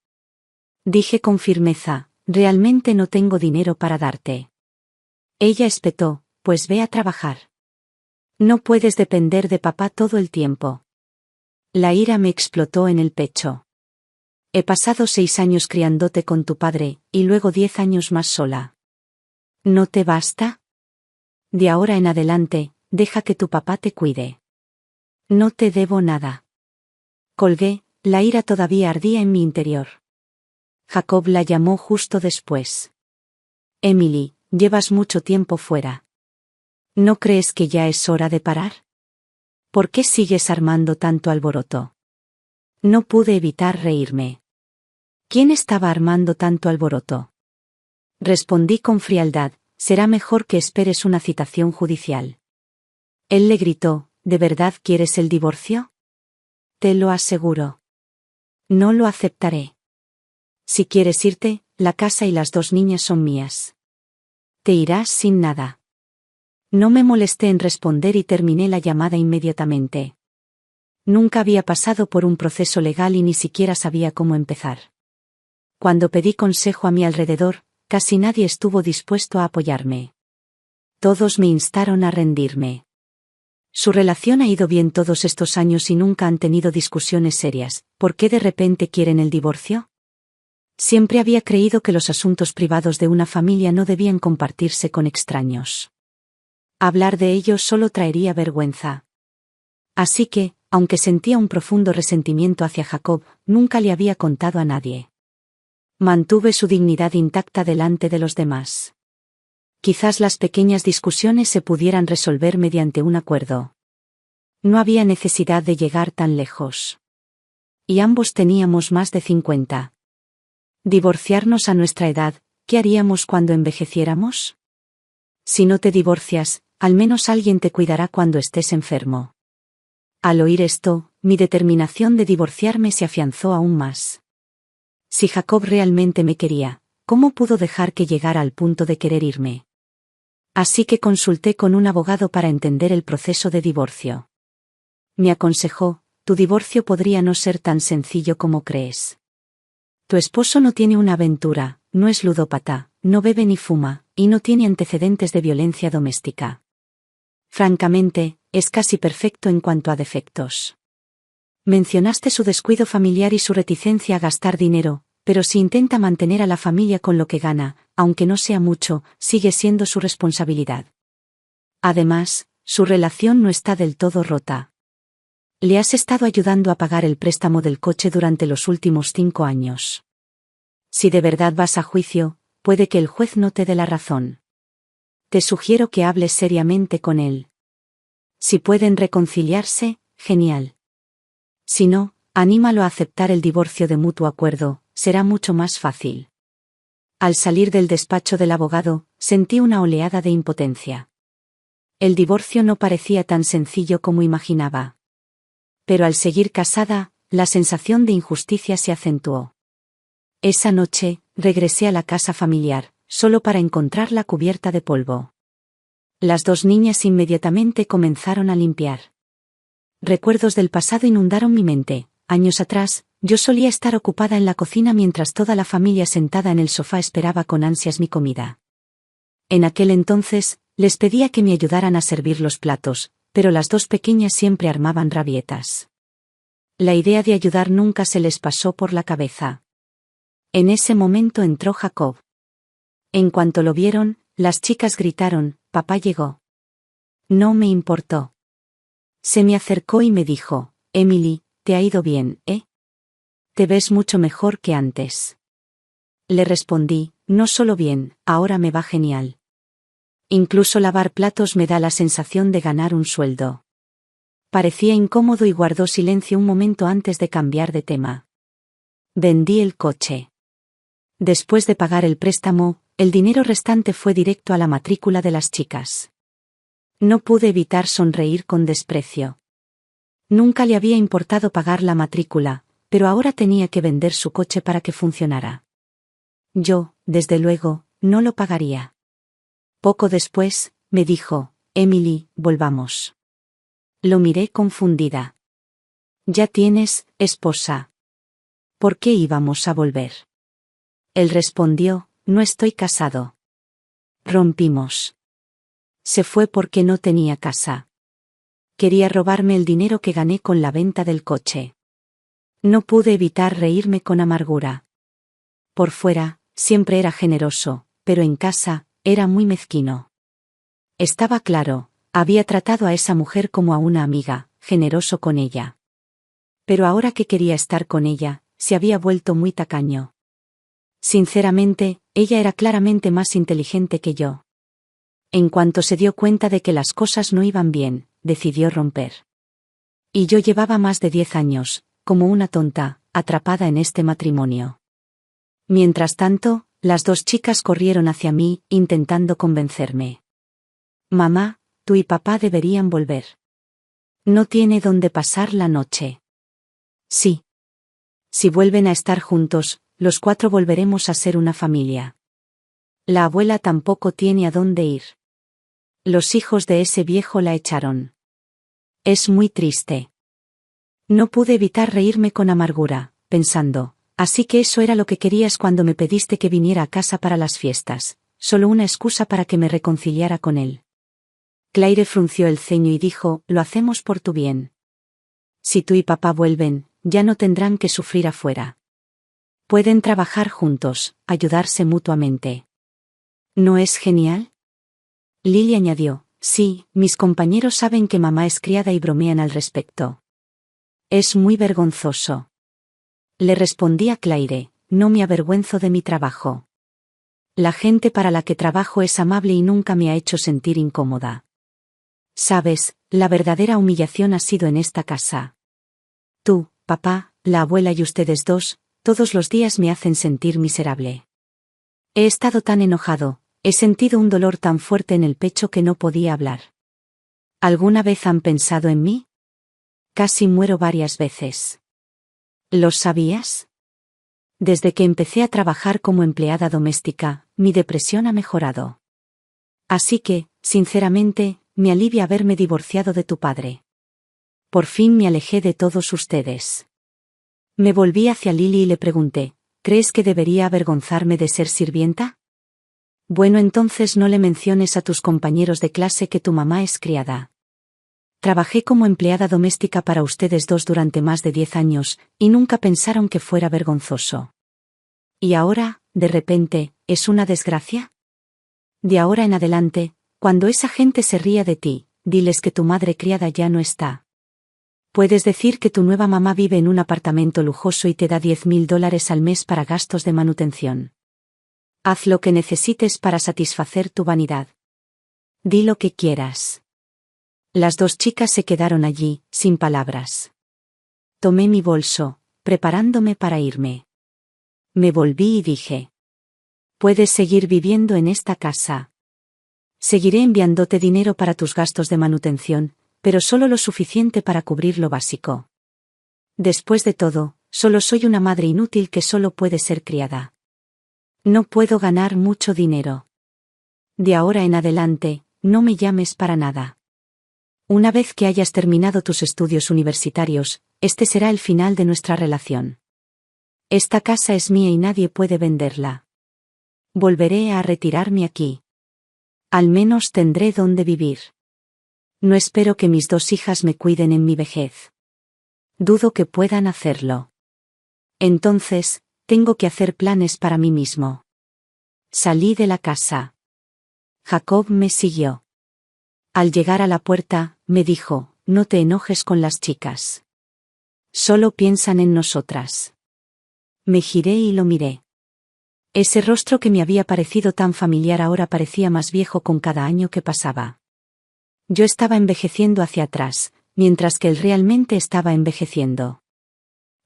Dije con firmeza, realmente no tengo dinero para darte. Ella espetó, pues ve a trabajar. No puedes depender de papá todo el tiempo. La ira me explotó en el pecho. He pasado 6 años criándote con tu padre, y luego 10 años más sola. ¿No te basta? De ahora en adelante, deja que tu papá te cuide. No te debo nada. Colgué, la ira todavía ardía en mi interior. Jacob la llamó justo después. Emily, llevas mucho tiempo fuera. ¿No crees que ya es hora de parar? ¿Por qué sigues armando tanto alboroto? No pude evitar reírme. ¿Quién estaba armando tanto alboroto? Respondí con frialdad, será mejor que esperes una citación judicial. Él le gritó, ¿de verdad quieres el divorcio? Te lo aseguro. No lo aceptaré. Si quieres irte, la casa y las 2 niñas son mías. Te irás sin nada. No me molesté en responder y terminé la llamada inmediatamente. Nunca había pasado por un proceso legal y ni siquiera sabía cómo empezar. Cuando pedí consejo a mi alrededor, casi nadie estuvo dispuesto a apoyarme. Todos me instaron a rendirme. Su relación ha ido bien todos estos años y nunca han tenido discusiones serias. ¿Por qué de repente quieren el divorcio? Siempre había creído que los asuntos privados de una familia no debían compartirse con extraños. Hablar de ellos solo traería vergüenza. Así que, aunque sentía un profundo resentimiento hacia Jacob, nunca le había contado a nadie. Mantuve su dignidad intacta delante de los demás. Quizás las pequeñas discusiones se pudieran resolver mediante un acuerdo. No había necesidad de llegar tan lejos. Y ambos teníamos más de 50. Divorciarnos a nuestra edad, ¿qué haríamos cuando envejeciéramos? Si no te divorcias, al menos alguien te cuidará cuando estés enfermo. Al oír esto, mi determinación de divorciarme se afianzó aún más. Si Jacob realmente me quería, ¿cómo pudo dejar que llegara al punto de querer irme? Así que consulté con un abogado para entender el proceso de divorcio. Me aconsejó: tu divorcio podría no ser tan sencillo como crees. Tu esposo no tiene una aventura, no es ludópata, no bebe ni fuma, y no tiene antecedentes de violencia doméstica. Francamente, es casi perfecto en cuanto a defectos. Mencionaste su descuido familiar y su reticencia a gastar dinero, pero si intenta mantener a la familia con lo que gana, aunque no sea mucho, sigue siendo su responsabilidad. Además, su relación no está del todo rota. Le has estado ayudando a pagar el préstamo del coche durante los últimos 5 años. Si de verdad vas a juicio, puede que el juez no te dé la razón. Te sugiero que hables seriamente con él. Si pueden reconciliarse, genial. Si no, anímalo a aceptar el divorcio de mutuo acuerdo, será mucho más fácil. Al salir del despacho del abogado, sentí una oleada de impotencia. El divorcio no parecía tan sencillo como imaginaba. Pero al seguir casada, la sensación de injusticia se acentuó. Esa noche, regresé a la casa familiar, solo para encontrarla cubierta de polvo. Las 2 niñas inmediatamente comenzaron a limpiar. Recuerdos del pasado inundaron mi mente. Años atrás, yo solía estar ocupada en la cocina mientras toda la familia sentada en el sofá esperaba con ansias mi comida. En aquel entonces, les pedía que me ayudaran a servir los platos, pero las 2 pequeñas siempre armaban rabietas. La idea de ayudar nunca se les pasó por la cabeza. En ese momento entró Jacob. En cuanto lo vieron, las chicas gritaron: «¡Papá llegó!». No me importó. Se me acercó y me dijo: «Emily, te ha ido bien, ¿eh? Te ves mucho mejor que antes». Le respondí: «No solo bien, ahora me va genial. Incluso lavar platos me da la sensación de ganar un sueldo». Parecía incómodo y guardó silencio un momento antes de cambiar de tema. Vendí el coche. Después de pagar el préstamo, el dinero restante fue directo a la matrícula de las chicas. No pude evitar sonreír con desprecio. Nunca le había importado pagar la matrícula, pero ahora tenía que vender su coche para que funcionara. Yo, desde luego, no lo pagaría. Poco después, me dijo: «Emily, volvamos». Lo miré confundida. «Ya tienes esposa. ¿Por qué íbamos a volver?». Él respondió: «No estoy casado». Rompimos. Se fue porque no tenía casa. Quería robarme el dinero que gané con la venta del coche. No pude evitar reírme con amargura. Por fuera, siempre era generoso, pero en casa, era muy mezquino. Estaba claro, había tratado a esa mujer como a una amiga, generoso con ella. Pero ahora que quería estar con ella, se había vuelto muy tacaño. Sinceramente, ella era claramente más inteligente que yo. En cuanto se dio cuenta de que las cosas no iban bien, decidió romper. Y yo llevaba más de 10 años, como una tonta, atrapada en este matrimonio. Mientras tanto, las 2 chicas corrieron hacia mí, intentando convencerme. «Mamá, tú y papá deberían volver. No tiene dónde pasar la noche». «Sí. Si vuelven a estar juntos, los 4 volveremos a ser una familia. La abuela tampoco tiene a dónde ir. Los hijos de ese viejo la echaron. Es muy triste». No pude evitar reírme con amargura, pensando: «Así que eso era lo que querías cuando me pediste que viniera a casa para las fiestas, solo una excusa para que me reconciliara con él». Claire frunció el ceño y dijo: «Lo hacemos por tu bien. Si tú y papá vuelven, ya no tendrán que sufrir afuera. Pueden trabajar juntos, ayudarse mutuamente». «¿No es genial?». Lily añadió: Sí, mis compañeros saben que mamá es criada y bromean al respecto. Es muy vergonzoso. Le respondí a Claire, no me avergüenzo de mi trabajo. La gente para la que trabajo es amable y nunca me ha hecho sentir incómoda. Sabes, la verdadera humillación ha sido en esta casa. Tú, papá, la abuela y ustedes dos, todos los días me hacen sentir miserable. He estado tan enojado, he sentido un dolor tan fuerte en el pecho que no podía hablar. ¿Alguna vez han pensado en mí? Casi muero varias veces. ¿Lo sabías? Desde que empecé a trabajar como empleada doméstica, mi depresión ha mejorado. Así que, sinceramente, me alivia haberme divorciado de tu padre. Por fin me alejé de todos ustedes. Me volví hacia Lily y le pregunté, ¿crees que debería avergonzarme de ser sirvienta? Bueno, entonces no le menciones a tus compañeros de clase que tu mamá es criada. Trabajé como empleada doméstica para ustedes dos durante más de 10 años, y nunca pensaron que fuera vergonzoso. ¿Y ahora, de repente, es una desgracia? De ahora en adelante, cuando esa gente se ría de ti, diles que tu madre criada ya no está. Puedes decir que tu nueva mamá vive en un apartamento lujoso y te da $10,000 al mes para gastos de manutención. Haz lo que necesites para satisfacer tu vanidad. Di lo que quieras. Las dos chicas se quedaron allí, sin palabras. Tomé mi bolso, preparándome para irme. Me volví y dije: puedes seguir viviendo en esta casa. Seguiré enviándote dinero para tus gastos de manutención, pero solo lo suficiente para cubrir lo básico. Después de todo, solo soy una madre inútil que solo puede ser criada. No puedo ganar mucho dinero. De ahora en adelante, no me llames para nada. Una vez que hayas terminado tus estudios universitarios, este será el final de nuestra relación. Esta casa es mía y nadie puede venderla. Volveré a retirarme aquí. Al menos tendré donde vivir. No espero que mis dos hijas me cuiden en mi vejez. Dudo que puedan hacerlo. Entonces, tengo que hacer planes para mí mismo. Salí de la casa. Jacob me siguió. Al llegar a la puerta, me dijo: no te enojes con las chicas. Solo piensan en nosotras. Me giré y lo miré. Ese rostro que me había parecido tan familiar ahora parecía más viejo con cada año que pasaba. Yo estaba envejeciendo hacia atrás, mientras que él realmente estaba envejeciendo.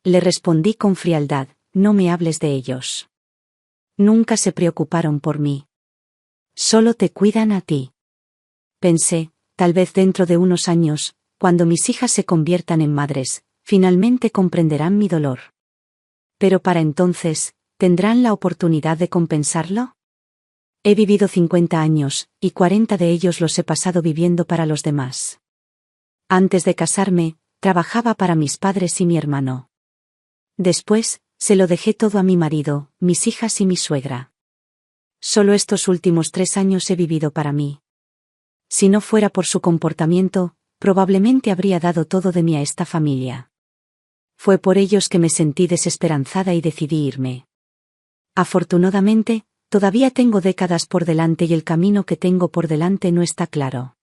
Le respondí con frialdad: no me hables de ellos. Nunca se preocuparon por mí. Solo te cuidan a ti. Pensé, tal vez dentro de unos años, cuando mis hijas se conviertan en madres, finalmente comprenderán mi dolor. Pero para entonces, ¿tendrán la oportunidad de compensarlo? He vivido 50 años, y 40 de ellos los he pasado viviendo para los demás. Antes de casarme, trabajaba para mis padres y mi hermano. Después, se lo dejé todo a mi marido, mis hijas y mi suegra. Solo estos últimos 3 años he vivido para mí. Si no fuera por su comportamiento, probablemente habría dado todo de mí a esta familia. Fue por ellos que me sentí desesperanzada y decidí irme. Afortunadamente, todavía tengo décadas por delante y el camino que tengo por delante no está claro.